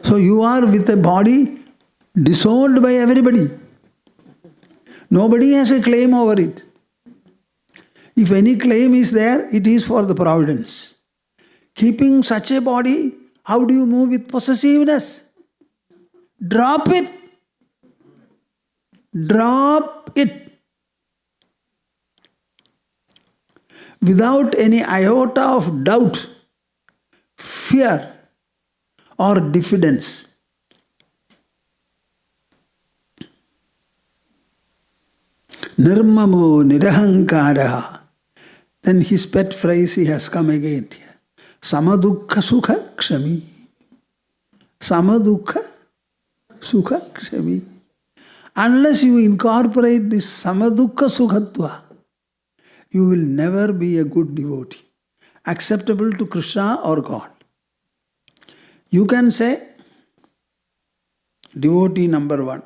So you are with a body disowned by everybody. Nobody has a claim over it. If any claim is there, it is for the providence. Keeping such a body, how do you move with possessiveness? Drop it. Drop it. Without any iota of doubt, fear, or diffidence. Nirmamo nirahankaraha. Then his pet phrase he has come again here. Samadukha sukha kshami. Samadukha sukha kshami. Unless you incorporate this samadukha sukhatva, you will never be a good devotee, acceptable to Krishna or God. You can say, devotee number 1.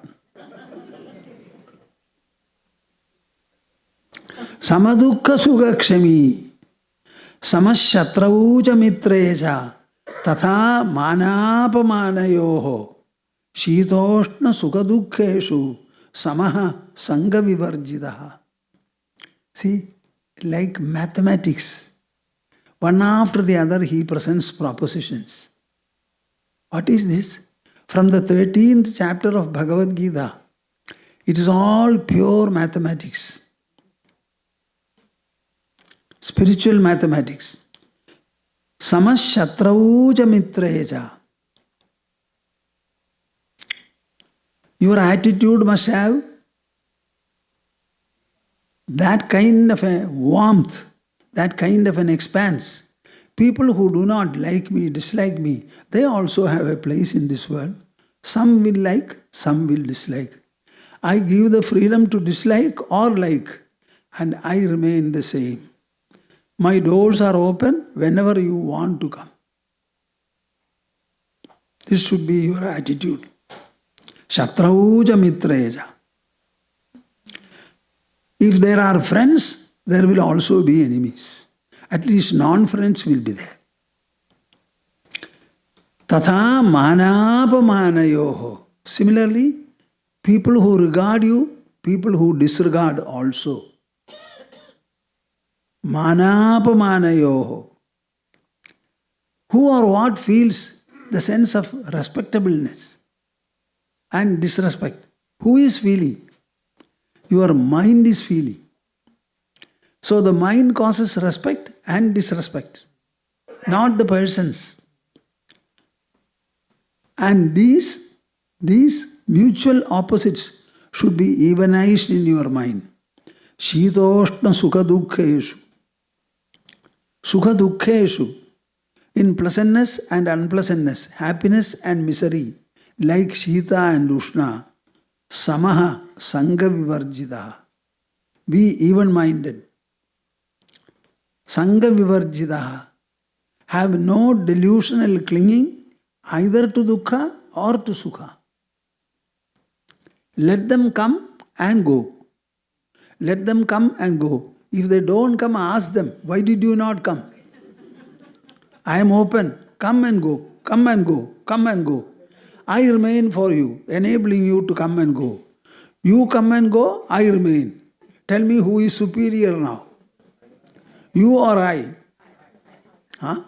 Samadukha sukha kshami. Samashatravuja mitreja. Tatha manapamanayoho. Shitoshna sukhadukheshu. Samaha sangha vivarjidaha. See, like mathematics, one after the other he presents propositions. What is this? From the 13th chapter of Bhagavad Gita. It is all pure mathematics. Spiritual mathematics. Samashatravuja mitreja. Your attitude must have that kind of a warmth, that kind of an expanse. People who do not like me, dislike me, they also have a place in this world. Some will like, some will dislike. I give the freedom to dislike or like, and I remain the same. My doors are open whenever you want to come. This should be your attitude. Shatrauja mitreja. If there are friends, there will also be enemies. At least non-friends will be there. Tatha manapamanayoho. Similarly, people who regard you, people who disregard also. Manapamanayoho. Who or what feels the sense of respectableness and disrespect? Who is feeling? Your mind is feeling. So the mind causes respect and disrespect, not the persons. And these mutual opposites should be evenized in your mind. Shitoshna sukha dukkeshu. Sukha dukkeshu. in pleasantness and unpleasantness, happiness and misery, like Shita and Ushna, Samaha Sangha Vivarjita. Be even-minded. Sangha Vivarjita. Have no delusional clinging either to dukkha or to sukha. Let them come and go. Let them come and go. If they don't come, ask them, why did you not come? I am open. Come and go. Come and go. Come and go. I remain for you, enabling you to come and go. You come and go, I remain. Tell me who is superior now? You or I? Huh?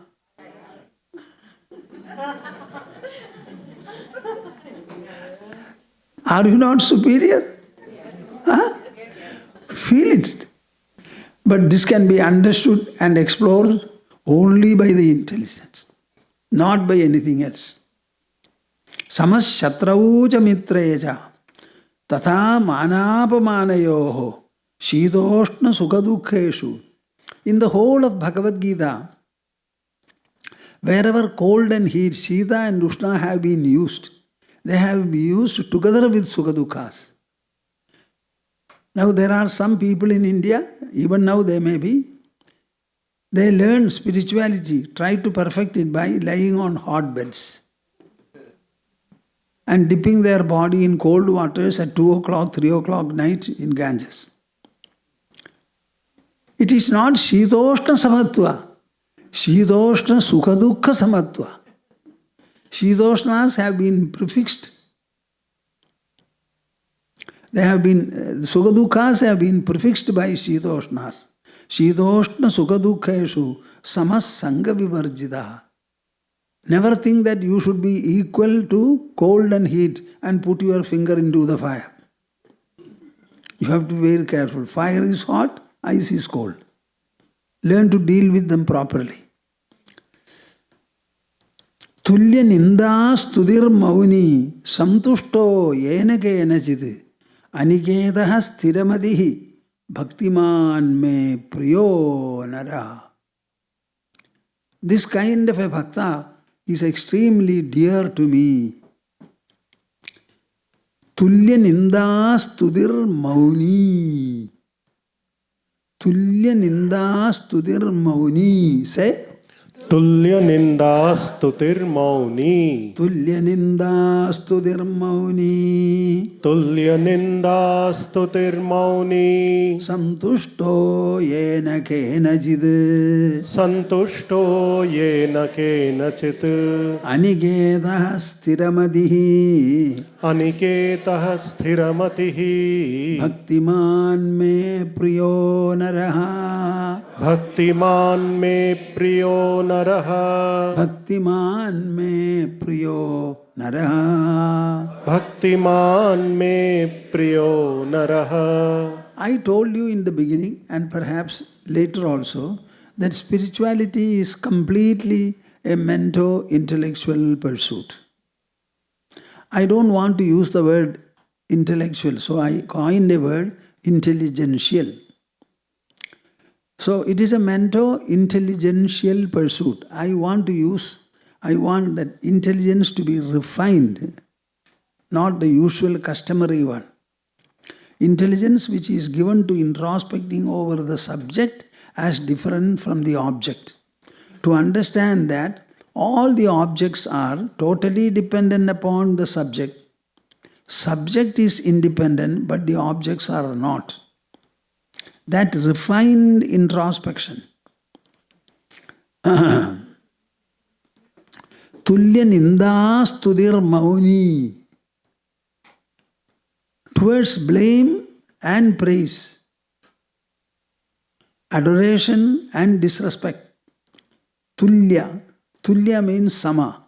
Are you not superior? Huh? Feel it. But this can be understood and explored only by the intelligence, not by anything else. Samas shatrauja mitreja tatha manapamanayoho shitoshna sukhadukheshu. In the whole of Bhagavad Gita, wherever cold and heat, Shita and Ushna have been used, they have been used together with Sukhadukhas. Now there are some people in India, even now they may be, they learn spirituality, try to perfect it by lying on hot beds and dipping their body in cold waters at 2 o'clock, 3 o'clock night in Ganges. It is not Shitoshna Samatva, Shitoshna Sukha-dukkha Samatva. Shitoshnas have been prefixed. They have been, Sukha-dukkhas have been prefixed by Shitoshnas. Shitoshna Sukha-dukkheshu samas sangha vivarjita. Never think that you should be equal to cold and heat and put your finger into the fire. You have to be very careful. Fire is hot, ice is cold. Learn to deal with them properly. Tulya ninda studir mauni samtushto yena kenachid aniketaha stiramadihi bhaktiman me priyo nara. This kind of a bhakta is extremely dear to me. Tulya ninda studir mauni. Tulya ninda studir mauni. Say. Tulya nindastutir mauni. Tulya ninda studir mauni. Tulya nindastutir mauni. Santushto yena kenachid. Santushto yena kenachit. Aniketaha stiramadihi. Aniketaha sthiramatihi. Bhaktiman me priyo naraha. Bhaktiman me priyo naraha. Bhaktiman me priyo naraha. Bhaktiman me priyo naraha. I told you in the beginning and perhaps later also that spirituality is completely a mento-intellectual pursuit. I don't want to use the word intellectual, so I coined a word intelligential. So it is a mento-intelligential pursuit. I want that intelligence to be refined, not the usual customary one. Intelligence which is given to introspecting over the subject as different from the object. To understand that all the objects are totally dependent upon the subject. Subject is independent, but the objects are not. That refined introspection. Tulya ninda studir mauni. Towards blame and praise, adoration and disrespect. Tulya. Tulya means sama.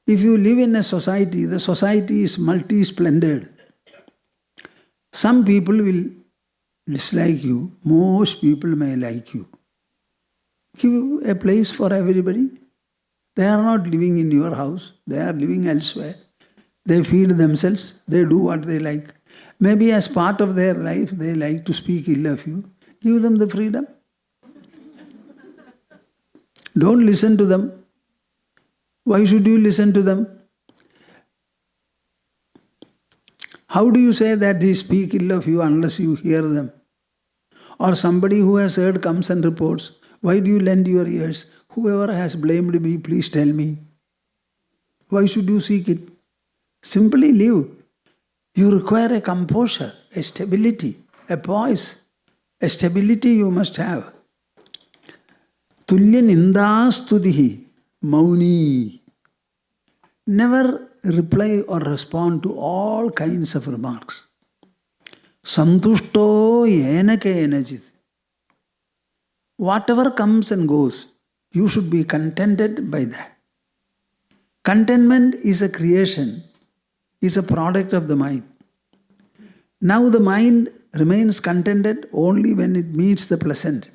If you live in a society, the society is multi-splendid. Some people will dislike you, most people may like you. Give a place for everybody. They are not living in your house, they are living elsewhere. They feed themselves, they do what they like. Maybe as part of their life, they like to speak ill of you. Give them the freedom. Don't listen to them. Why should you listen to them? How do you say that they speak ill of you unless you hear them? Or somebody who has heard comes and reports, why do you lend your ears? Whoever has blamed me, please tell me. Why should you seek it? Simply live. You require a composure, a stability, a poise. A stability you must have. Tulya nindastudihi, mauni. Never reply or respond to all kinds of remarks. Santushto yena kenajit. Whatever comes and goes, you should be contented by that. Contentment is a creation, is a product of the mind. Now the mind remains contented only when it meets the pleasant.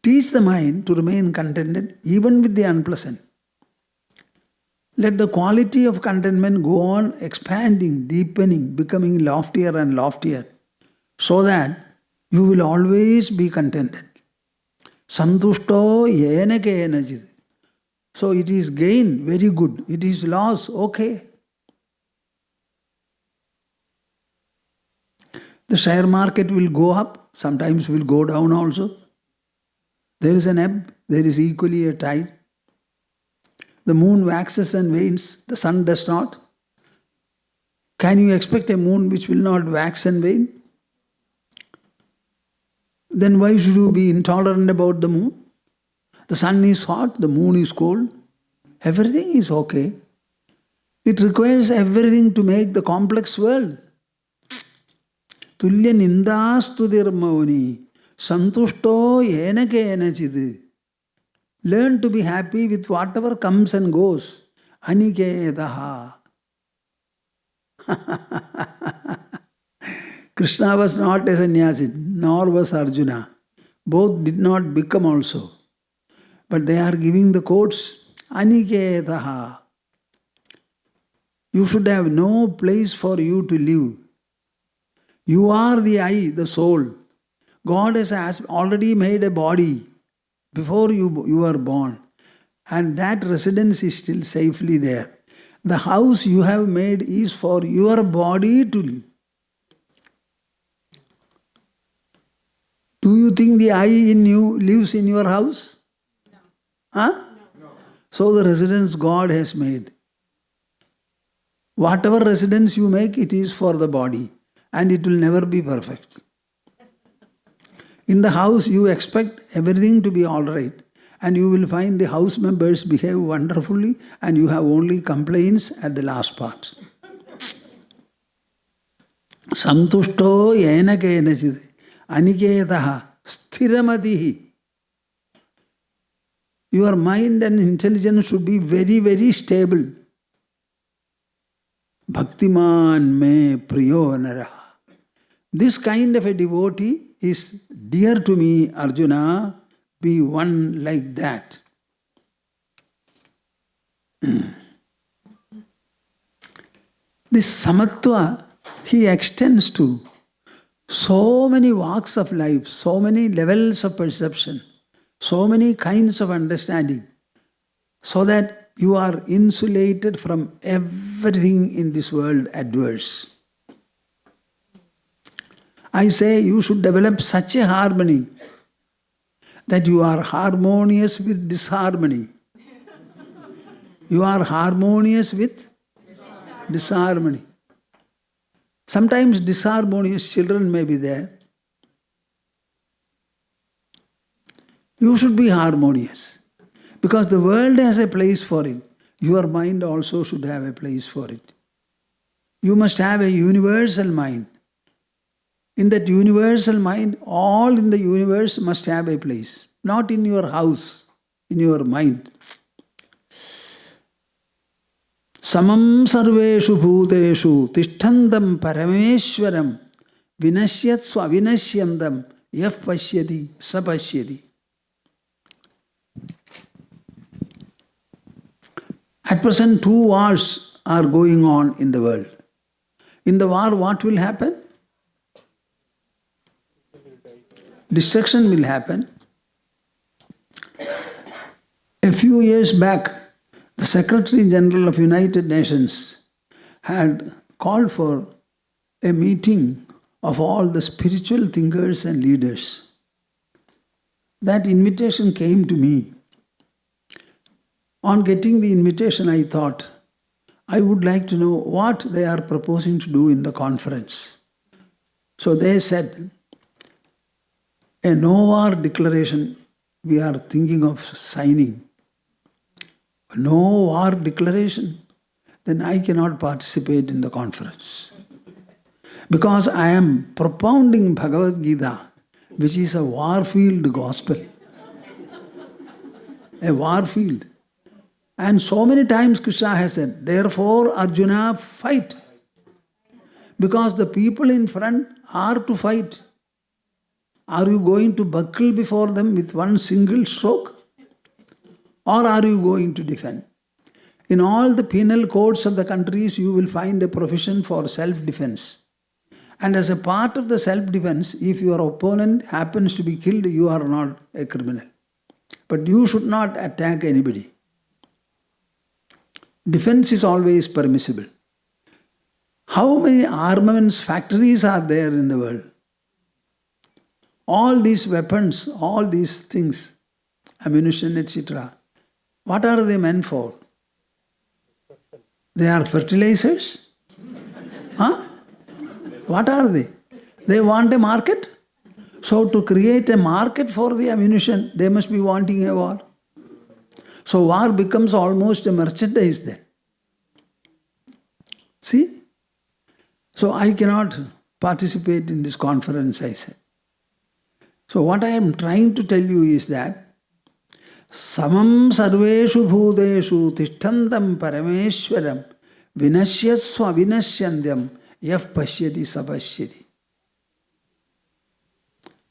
Teach the mind to remain contented even with the unpleasant. Let the quality of contentment go on expanding, deepening, becoming loftier and loftier, so that you will always be contented. Santushto yena kenajit. So it is gain, very good. It is loss, okay. The share market will go up, sometimes will go down also. There is an ebb, there is equally a tide. The moon waxes and wanes, the sun does not. Can you expect a moon which will not wax and wane? Then why should you be intolerant about the moon? The sun is hot, the moon is cold. Everything is okay. It requires everything to make the complex world. Tulya nindastudir mauni, santushto yena kenachid. Learn to be happy with whatever comes and goes. Aniketaha. Krishna was not a sannyasi, nor was Arjuna. Both did not become also. But they are giving the quotes. Aniketaha. You should have no place for you to live. You are the I, the soul. God has already made a body before you were born. And that residence is still safely there. The house you have made is for your body to live. Do you think the I in you lives in your house? No. Huh? No. So the residence God has made. Whatever residence you make, it is for the body. And it will never be perfect. In the house, you expect everything to be all right. And you will find the house members behave wonderfully and you have only complaints at the last part. Santushto yena kenachid. Aniketaha sthiramatihi. Your mind and intelligence should be very, very stable. Bhaktiman me priyo naraha. This kind of a devotee is dear to me, Arjuna. Be one like that. This Samatva, he extends to so many walks of life, so many levels of perception, so many kinds of understanding, so that you are insulated from everything in this world adverse. I say you should develop such a harmony that you are harmonious with disharmony. You are harmonious with disharmony. Sometimes disharmonious children may be there. You should be harmonious. Because the world has a place for it. Your mind also should have a place for it. You must have a universal mind. In that universal mind, all in the universe must have a place. Not in your house, in your mind. Samam sarveshu bhuteshu tishthandam parameshwaram vinashyat swavinashyandam yaf pashyati sapashyati. At present, 2 wars are going on in the world. In the war, what will happen? Destruction will happen. A A few years back, the Secretary General of United Nations had called for a meeting of all the spiritual thinkers and leaders. That invitation came to me. On getting the invitation, I thought, I would like to know what they are proposing to do in the conference. So they said, a no-war declaration we are thinking of signing. A no-war declaration? Then I cannot participate in the conference. Because I am propounding Bhagavad Gita, which is a war-field gospel. A war-field. And so many times Krishna has said, therefore Arjuna, fight. Because the people in front are to fight. Are you going to buckle before them with one single stroke? Or are you going to defend? In all the penal codes of the countries, you will find a provision for self-defense. And as a part of the self-defense, if your opponent happens to be killed, you are not a criminal. But you should not attack anybody. Defense is always permissible. How many armaments factories are there in the world? All these weapons, all these things, ammunition, etc. What are they meant for? They are fertilizers? Huh? What are they? They want a market? So to create a market for the ammunition, they must be wanting a war. So war becomes almost a merchandise then. See? So I cannot participate in this conference, I said. So what I am trying to tell you is that samam sarveshu bhuteshu tishthantam parameshwaram vinashyasva vinasyandyam yaf pashyati sapashyati.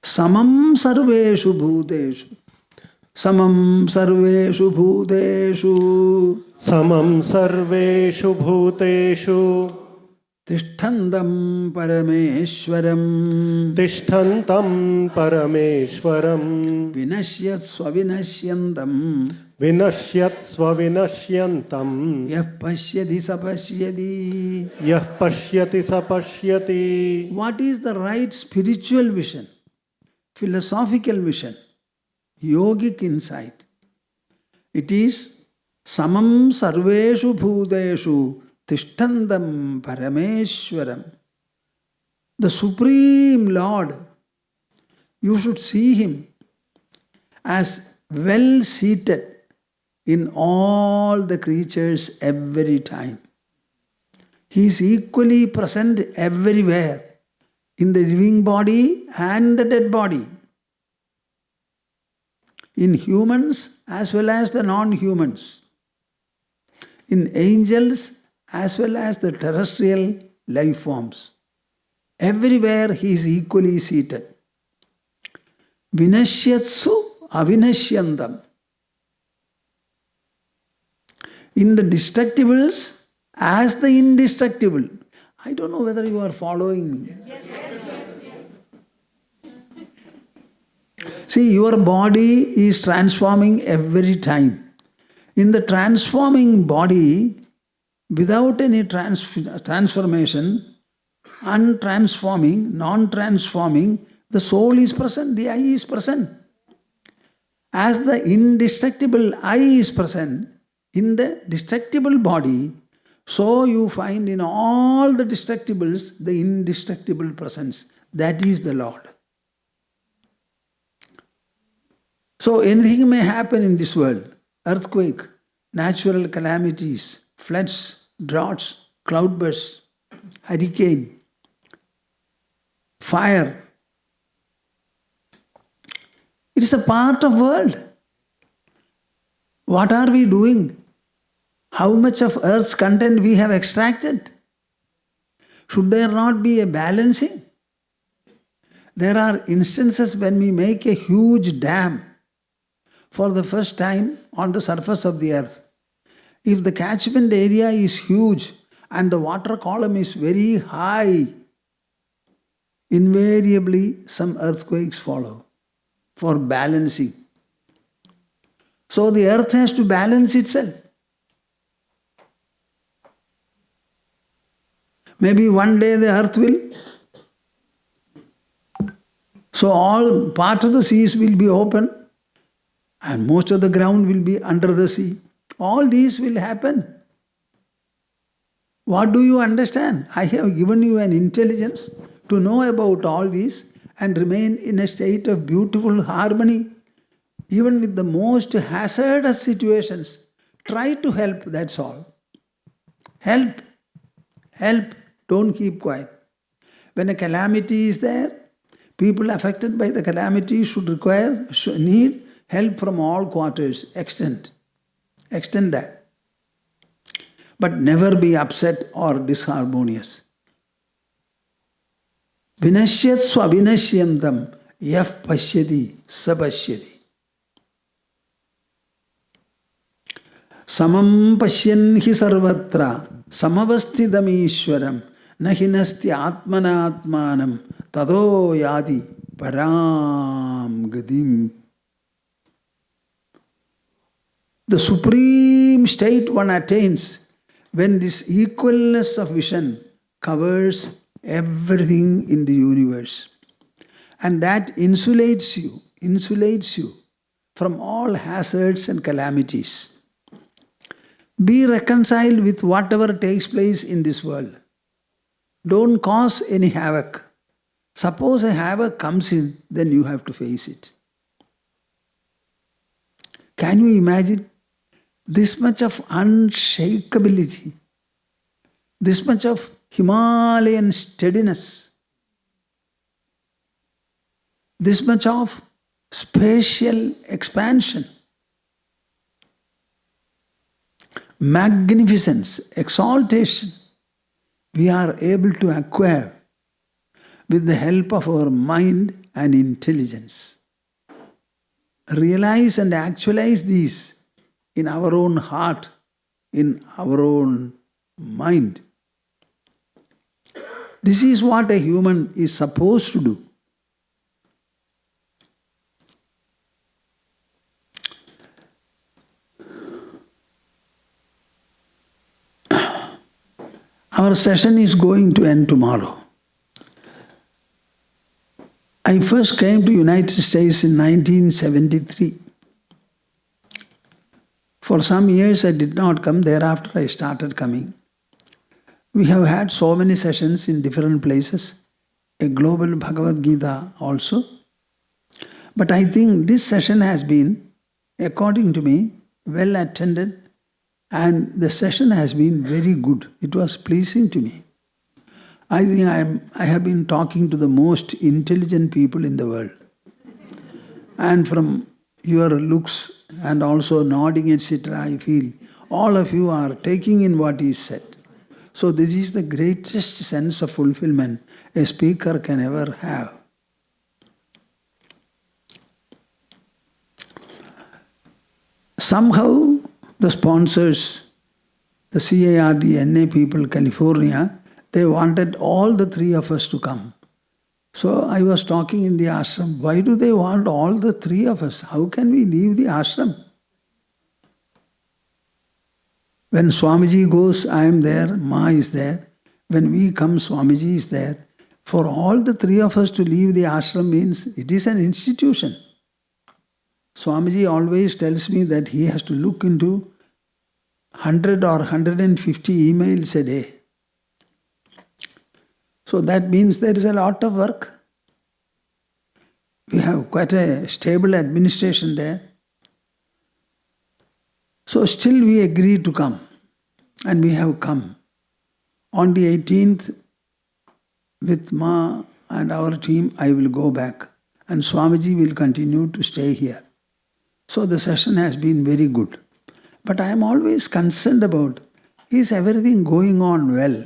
Samam sarveshu bhuteshu. Samam sarveshu bhuteshu. Samam sarveshu bhuteshu. Tishthantam parameshwaram. Tishthantam parameshwaram. Vinasyatsva vinasyantam. Vinasyatsva vinasyantam. Yah pashyati sapashyati. Yah pashyati sapashyati. What is the right spiritual vision? Philosophical vision? Yogic insight. It is samam sarveshu bhuteshu tishthandam parameshwaram. The Supreme Lord, you should see Him as well seated in all the creatures every time. He is equally present everywhere, in the living body and the dead body, in humans as well as the non-humans, in angels as well as the terrestrial life forms. Everywhere He is equally seated. Vinashyatsu avinashyantam. In the destructibles as the indestructible. I don't know whether you are following me. Yes. See, your body is transforming every time. In the transforming body, without any transformation, untransforming, non-transforming, the soul is present, the I is present. As the indestructible I is present in the destructible body, so you find in all the destructibles the indestructible presence. That is the Lord. So anything may happen in this world. Earthquake, natural calamities, floods, droughts, cloudbursts, hurricane, fire. It is a part of world. What are we doing? How much of earth's content we have extracted? Should there not be a balancing? There are instances when we make a huge dam for the first time on the surface of the earth. If the catchment area is huge and the water column is very high, invariably some earthquakes follow for balancing. So the earth has to balance itself. Maybe one day the earth will. So all part of the seas will be open and most of the ground will be under the sea. All these will happen. What do you understand? I have given you an intelligence to know about all these and remain in a state of beautiful harmony. Even with the most hazardous situations, try to help, that's all. Help. Help. Don't keep quiet. When a calamity is there, people affected by the calamity should need help from all quarters. Extend that. But never be upset or disharmonious. Vinashyat swavinashyantam yaf pashyati sapashyati. Samam pashyan hi sarvatra samavastidamishwaram nahinasti atmana atmanam tado yadi param gadim. The supreme state one attains when this equalness of vision covers everything in the universe. And that insulates you from all hazards and calamities. Be reconciled with whatever takes place in this world. Don't cause any havoc. Suppose a havoc comes in, then you have to face it. Can you imagine this much of unshakeability, this much of Himalayan steadiness, this much of spatial expansion, magnificence, exaltation, we are able to acquire with the help of our mind and intelligence. Realize and actualize these in our own heart, in our own mind. This is what a human is supposed to do. Our session is going to end tomorrow. I first came to United States in 1973. For some years I did not come, thereafter I started coming. We have had so many sessions in different places, a global Bhagavad Gita also. But I think this session has been, according to me, well attended, and the session has been very good. It was pleasing to me. I think I have been talking to the most intelligent people in the world. And from your looks and also nodding, etc., I feel all of you are taking in what is said. So this is the greatest sense of fulfillment a speaker can ever have. Somehow the sponsors, the CARD, NA people, California, they wanted all the three of us to come. So I was talking in the ashram, why do they want all the three of us? How can we leave the ashram? When Swamiji goes, I am there, Ma is there. When we come, Swamiji is there. For all the three of us to leave the ashram means it is an institution. Swamiji always tells me that he has to look into 100 or 150 emails a day. So that means there is a lot of work. We have quite a stable administration there. So still we agreed to come. And we have come. On the 18th, with Ma and our team, I will go back. And Swamiji will continue to stay here. So the session has been very good. But I am always concerned about, is everything going on well?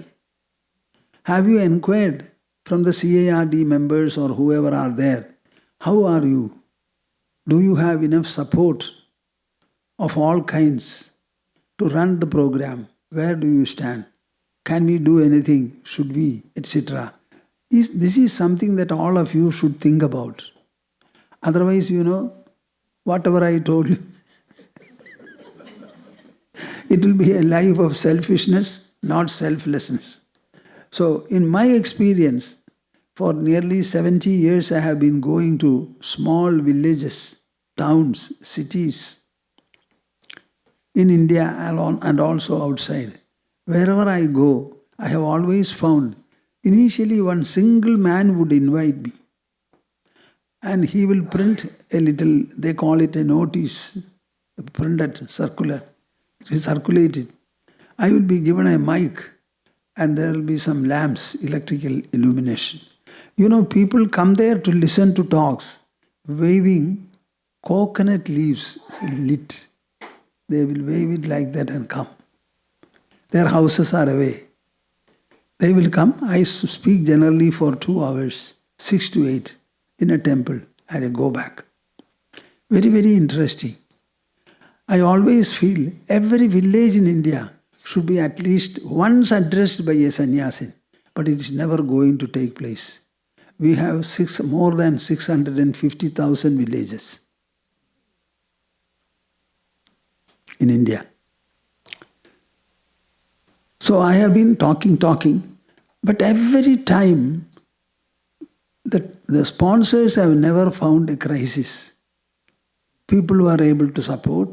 Have you inquired from the CARD members or whoever are there? How are you? Do you have enough support of all kinds to run the program? Where do you stand? Can we do anything? Should we? Etc. This is something that all of you should think about. Otherwise, whatever I told you, it will be a life of selfishness, not selflessness. So, in my experience, for nearly 70 years, I have been going to small villages, towns, cities in India and also outside. Wherever I go, I have always found initially one single man would invite me. And he will print a little, they call it a notice, printed circular. It is circulated. I will be given a mic and there will be some lamps, electrical illumination. You know, people come there to listen to talks, waving coconut leaves lit. They will wave it like that and come. Their houses are away. They will come. I speak generally for 2 hours, 6 to 8, in a temple, and I go back. Very, very interesting. I always feel every village in India should be at least once addressed by a sannyasin, but it is never going to take place. We have more than 650,000 villages in India. So I have been talking, but every time the sponsors have never found a crisis. People who are able to support,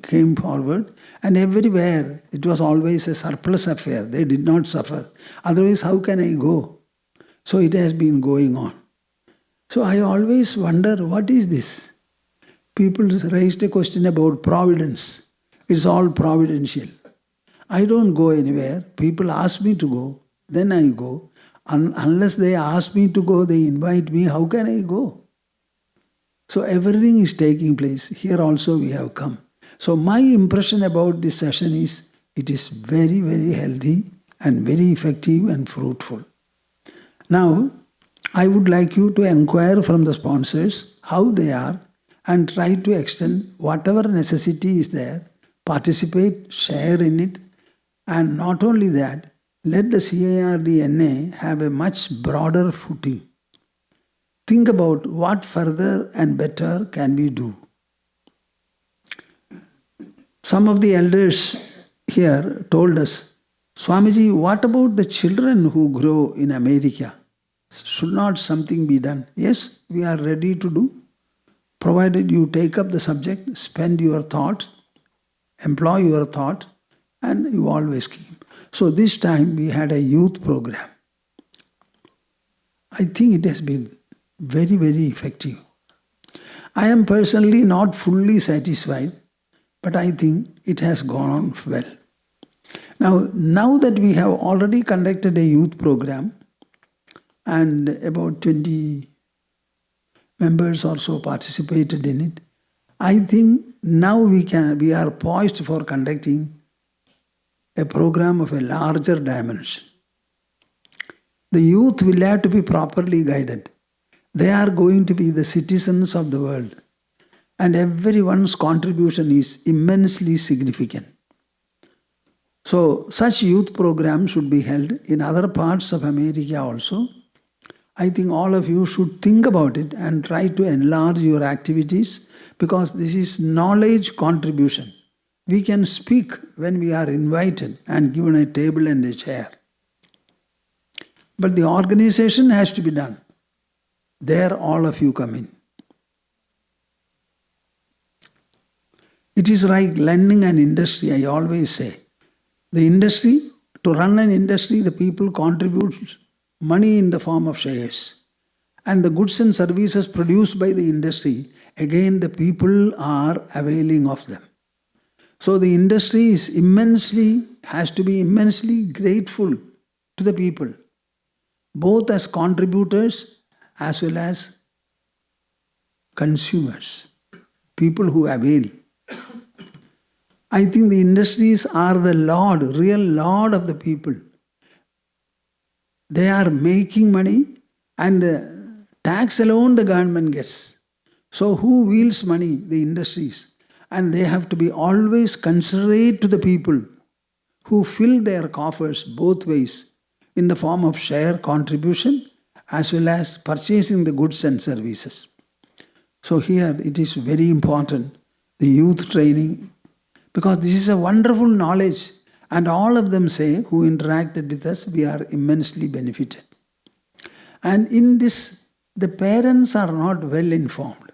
came forward, and everywhere it was always a surplus affair. They did not suffer. Otherwise, how can I go? So it has been going on. So I always wonder, what is this? People raised a question about providence. It's all providential. I don't go anywhere. People ask me to go, then I go. Unless they ask me to go, they invite me, how can I go? So everything is taking place. Here also we have come. So my impression about this session is, it is very, very healthy and very effective and fruitful. Now, I would like you to inquire from the sponsors how they are and try to extend whatever necessity is there, participate, share in it, and not only that, let the CIRD-NA have a much broader footing. Think about what further and better can we do. Some of the elders here told us, Swamiji, what about the children who grow in America? Should not something be done? Yes, we are ready to do, provided you take up the subject, spend your thought, employ your thought, and evolve a scheme. So this time we had a youth program. I think it has been very, very effective. I am personally not fully satisfied, but I think it has gone on well. Now that we have already conducted a youth program and about 20 members or so participated in it, I think now we are poised for conducting a program of a larger dimension. The youth will have to be properly guided. They are going to be the citizens of the world, and everyone's contribution is immensely significant. So, such youth programs should be held in other parts of America also. I think all of you should think about it and try to enlarge your activities, because this is knowledge contribution. We can speak when we are invited and given a table and a chair. But the organization has to be done. There all of you come in. It is like running an industry, I always say. The industry, to run an industry, the people contribute money in the form of shares. And the goods and services produced by the industry, again the people are availing of them. So the industry has to be immensely grateful to the people, both as contributors as well as consumers, people who avail. I think the industries are the real lord of the people. They are making money, and tax alone the government gets. So who wields money? The industries. And they have to be always considerate to the people who fill their coffers both ways, in the form of share contribution as well as purchasing the goods and services. So here it is very important, the youth training, Because this is a wonderful knowledge. And all of them say, who interacted with us, we are immensely benefited. And in this, the parents are not well informed.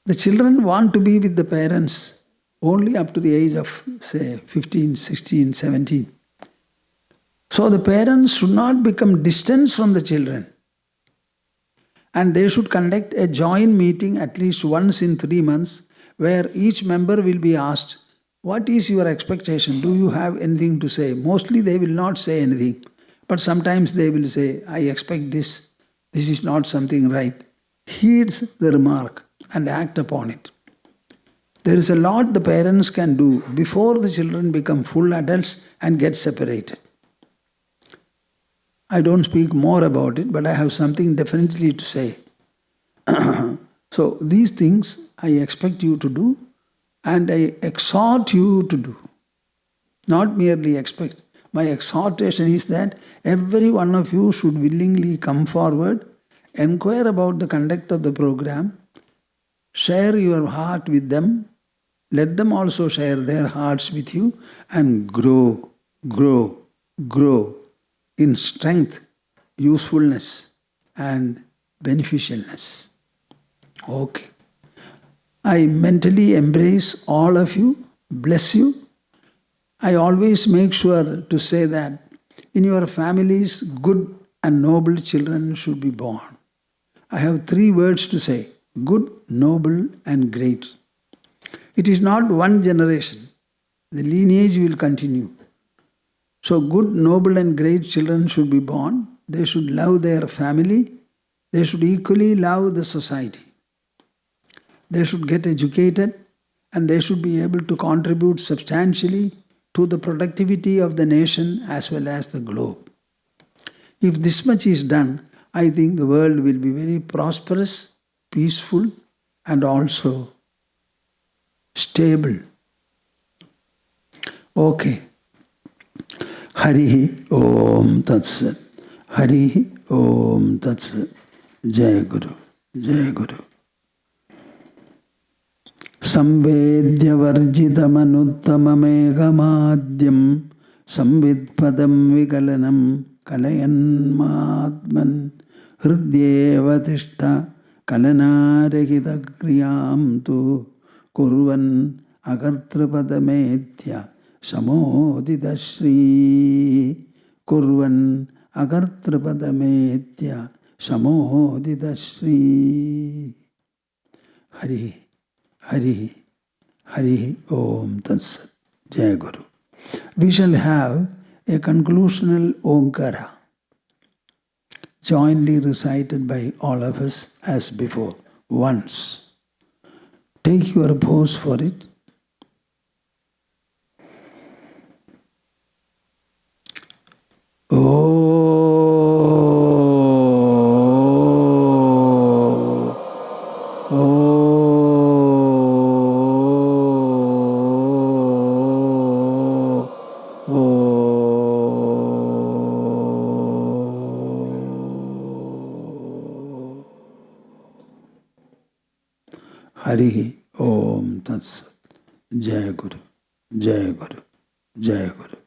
The children want to be with the parents only up to the age of, say, 15, 16, 17. So the parents should not become distant from the children. And they should conduct a joint meeting at least once in 3 months, where each member will be asked, what is your expectation? Do you have anything to say? Mostly they will not say anything. But sometimes they will say, I expect this. This is not something right. Heeds the remark and act upon it. There is a lot the parents can do before the children become full adults and get separated. I don't speak more about it, but I have something definitely to say. So these things I expect you to do and I exhort you to do. Not merely expect. My exhortation is that every one of you should willingly come forward, inquire about the conduct of the program, share your heart with them, let them also share their hearts with you, and grow in strength, usefulness, and beneficialness. Okay. I mentally embrace all of you, bless you. I always make sure to say that in your families, good and noble children should be born. I have 3 words to say: good, noble, and great. It is not one generation. The lineage will continue. So good, noble, and great children should be born. They should love their family. They should equally love the society. They should get educated and they should be able to contribute substantially to the productivity of the nation as well as the globe. If this much is done, I think the world will be very prosperous, peaceful, and also stable. Okay. Harihi Om Tat Sat. Harihi Om Tat Sat. Jai Guru. Jai Guru. संवेद्यवर्जितमनुत्तममेघमाद्यं संवित्पदं विकलनं कलयन्मात्मन् हृद्येव तिष्ठ कलनारहितक्रियां तु कुर्वन् अकर्तृपदमेत्य समोदितश्री कुर्वन् अकर्तृपदमेत्य समोदितश्री. Hari Hari, Hari Om Tat Sat. Jai Guru. We shall have a conclusional Omkara, jointly recited by all of us as before, once. Take your pose for it. Harihi Om Tat Sat. Jai Guru, Jai Guru, Jai Guru.